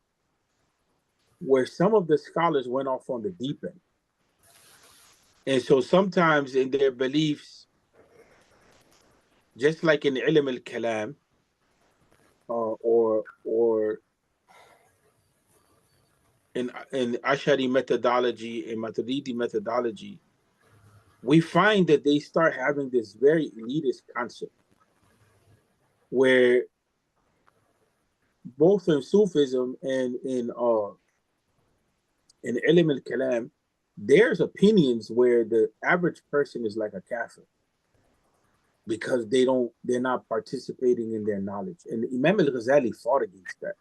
where some of the scholars went off on the deep end. And so sometimes in their beliefs, just like in Ilm al-Kalam, or in Ashari methodology and Maturidi methodology, we find that they start having this very elitist concept where both in Sufism and in Ilm al-Kalam, there's opinions where the average person is like a kafir because they're not participating in their knowledge. And Imam al-Ghazali fought against that.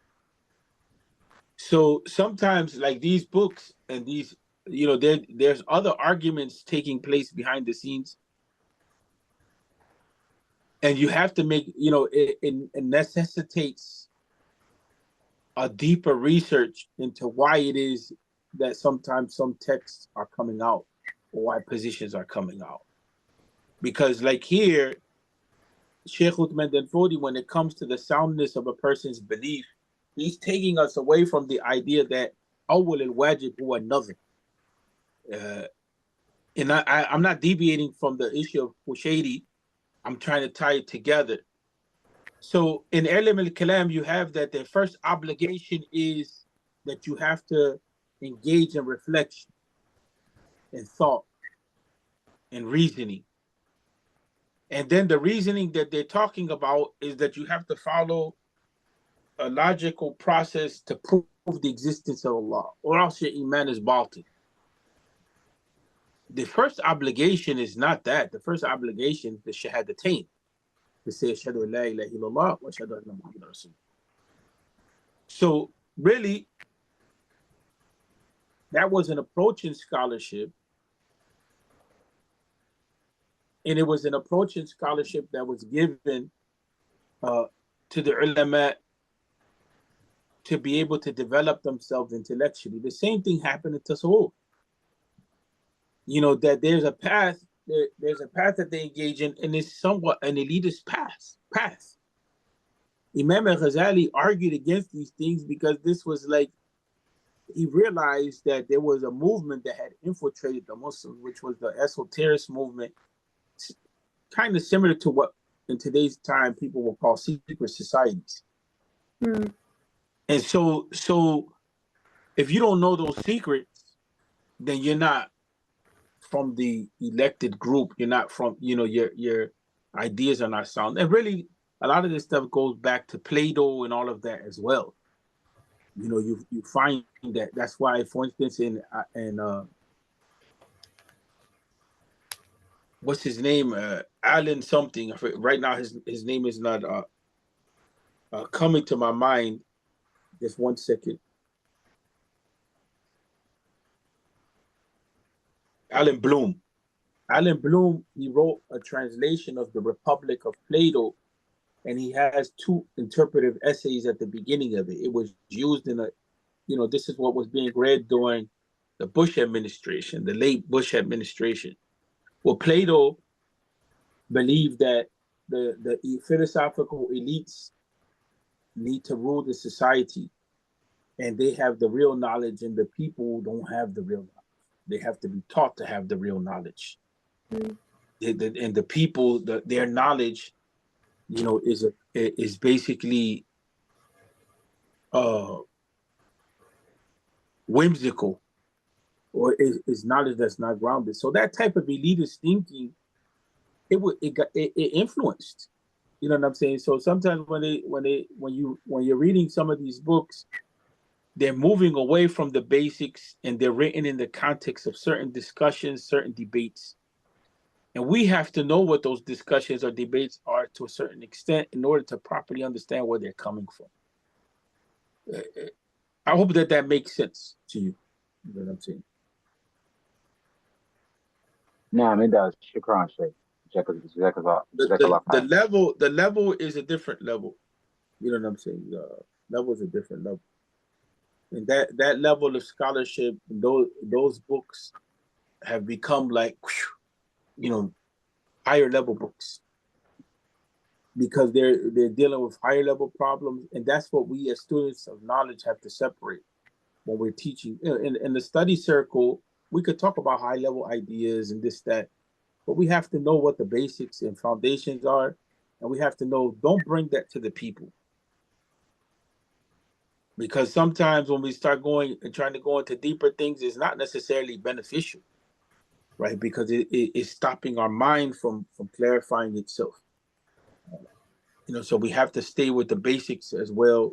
So sometimes like these books and these, there's other arguments taking place behind the scenes. And you have to make, it necessitates a deeper research into why it is that sometimes some texts are coming out or why positions are coming out. Because like here, Sheikh Uthman bin Fodi, when it comes to the soundness of a person's belief, he's taking us away from the idea that awwal al-wajib huwa another. And I'm not deviating from the issue of Qushayri. I'm trying to tie it together. So in Ilm al-Kalam, you have that the first obligation is that you have to engage in reflection and thought and reasoning. And then the reasoning that they're talking about is that you have to follow a logical process to prove the existence of Allah, or else your iman is batil. The first obligation is not that. The first obligation is the shahadatain, to say ashhadu an la ilaha illallah wa ashhadu anna Muhammadan Rasul. So really, that was an approach in scholarship, and it was an approach in scholarship that was given to the ulama to be able to develop themselves intellectually. The same thing happened in Tasawwuf. That there's a path that they engage in, and it's somewhat an elitist path. Imam al-Ghazali argued against these things because this was like, he realized that there was a movement that had infiltrated the Muslims, which was the esoteric movement, kind of similar to what in today's time people will call secret societies. Mm. And so if you don't know those secrets, then you're not from the elected group. You're not from, your ideas are not sound. And really, a lot of this stuff goes back to Plato and all of that as well. You find that that's why, for instance, in what's his name, Alan something. Right now, his name is not coming to my mind. Just 1 second. Alan Bloom. Alan Bloom, he wrote a translation of the Republic of Plato, and he has two interpretive essays at the beginning of it. It was used this is what was being read during the Bush administration, the late Bush administration. Well, Plato believed that the philosophical elites need to rule the society, and they have the real knowledge, and the people don't have the real knowledge. They have to be taught to have the real knowledge. Mm. And the people, their knowledge, is basically uh, whimsical, or is knowledge that's not grounded. So that type of elitist thinking, it influenced. You know what I'm saying? So sometimes when you're reading some of these books, they're moving away from the basics, and they're written in the context of certain discussions, certain debates. And we have to know what those discussions or debates are to a certain extent in order to properly understand where they're coming from. I hope that makes sense to you. You know what I'm saying? نعم it does. شكرا شيخ. جزاك الله The خير. level is a different level. You know what I'm saying? Level is a different level, and that level of scholarship, those books have become like, higher level books, because they're dealing with higher level problems, and that's what we as students of knowledge have to separate when we're teaching. In the study circle, we could talk about high level ideas and this that, but we have to know what the basics and foundations are, and we have to know, don't bring that to the people, because sometimes when we start going and trying to go into deeper things, it's not necessarily beneficial, right? Because it's stopping our mind from clarifying itself. So we have to stay with the basics as well,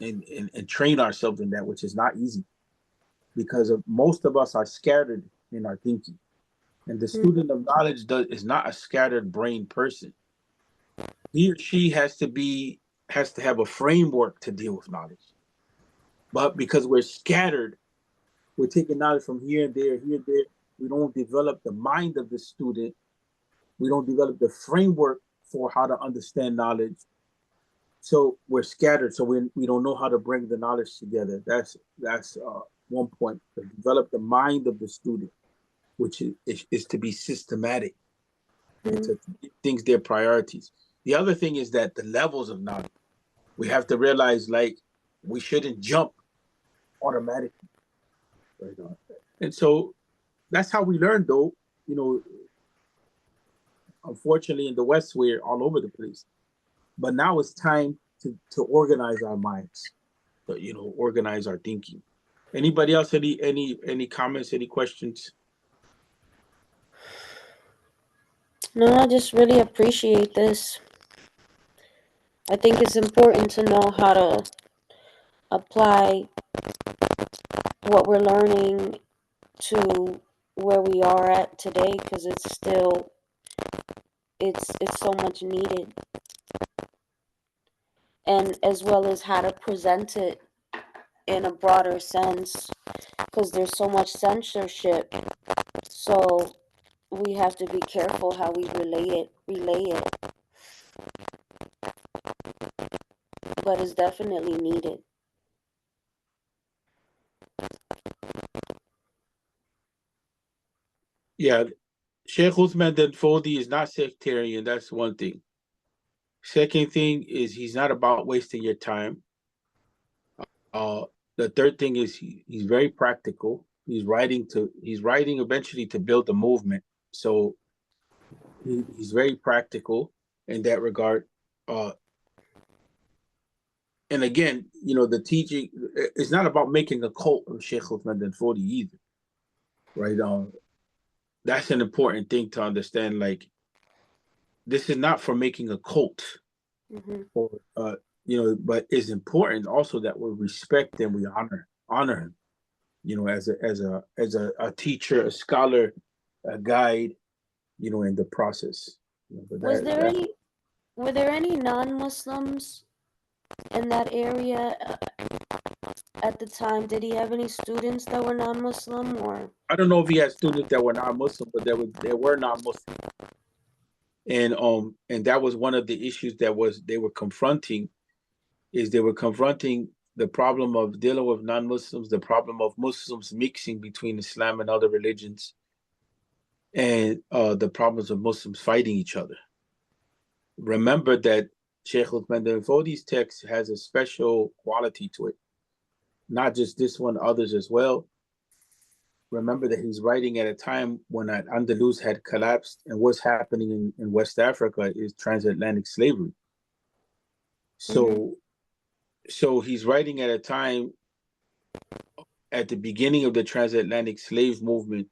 and train ourselves in that, which is not easy, because most of us are scattered in our thinking. And the Mm. student of knowledge is not a scattered brain person. He or she has to have a framework to deal with knowledge. But because we're scattered, we're taking knowledge from here and there, here and there. We don't develop the mind of the student. We don't develop the framework for how to understand knowledge. So we're scattered. So we don't know how to bring the knowledge together. That's one point. To develop the mind of the student, which is to be systematic and Mm. to give things their priorities. The other thing is that the levels of knowledge, we have to realize, like, we shouldn't jump automatically. Right on. And so that's how we learn, though. Unfortunately, in the West, we're all over the place. But now it's time to organize our minds, organize our thinking. Anybody else? Any comments? Any questions? No, I just really appreciate this. I think it's important to know how to apply what we're learning to where we are at today, because it's so much needed, and as well as how to present it in a broader sense, because there's so much censorship. So we have to be careful how we relay it, but it's definitely needed. Yeah, Sheikh Usman Den Fodi is not sectarian. That's one thing. Second thing is, he's not about wasting your time. Uh, the third thing is, he's very practical. He's writing eventually to build a movement. So he's very practical. in that regard. And again, the teaching, it's not about making a cult of Sheikh Uthman bin Fodi either, right? That's an important thing to understand. Like, this is not for making a cult, Mm-hmm. or but it's important also that we respect and we honor him, as a teacher, a scholar, a guide, in the process. But Was there that any were there any non-Muslims in that area at the time? Did he have any students that were non-Muslim, or? I don't know if he had students that were non-Muslim, but there were non-Muslim, and that was one of the issues they were confronting. They were confronting the problem of dealing with non-Muslims, the problem of Muslims mixing between Islam and other religions, and the problems of Muslims fighting each other. Remember that Sheikh Uthman bin Fodi's text has a special quality to it. Not just this one, others as well. Remember that he's writing at a time when Andalus had collapsed, and what's happening in West Africa is transatlantic slavery. So he's writing at a time at the beginning of the transatlantic slave movement,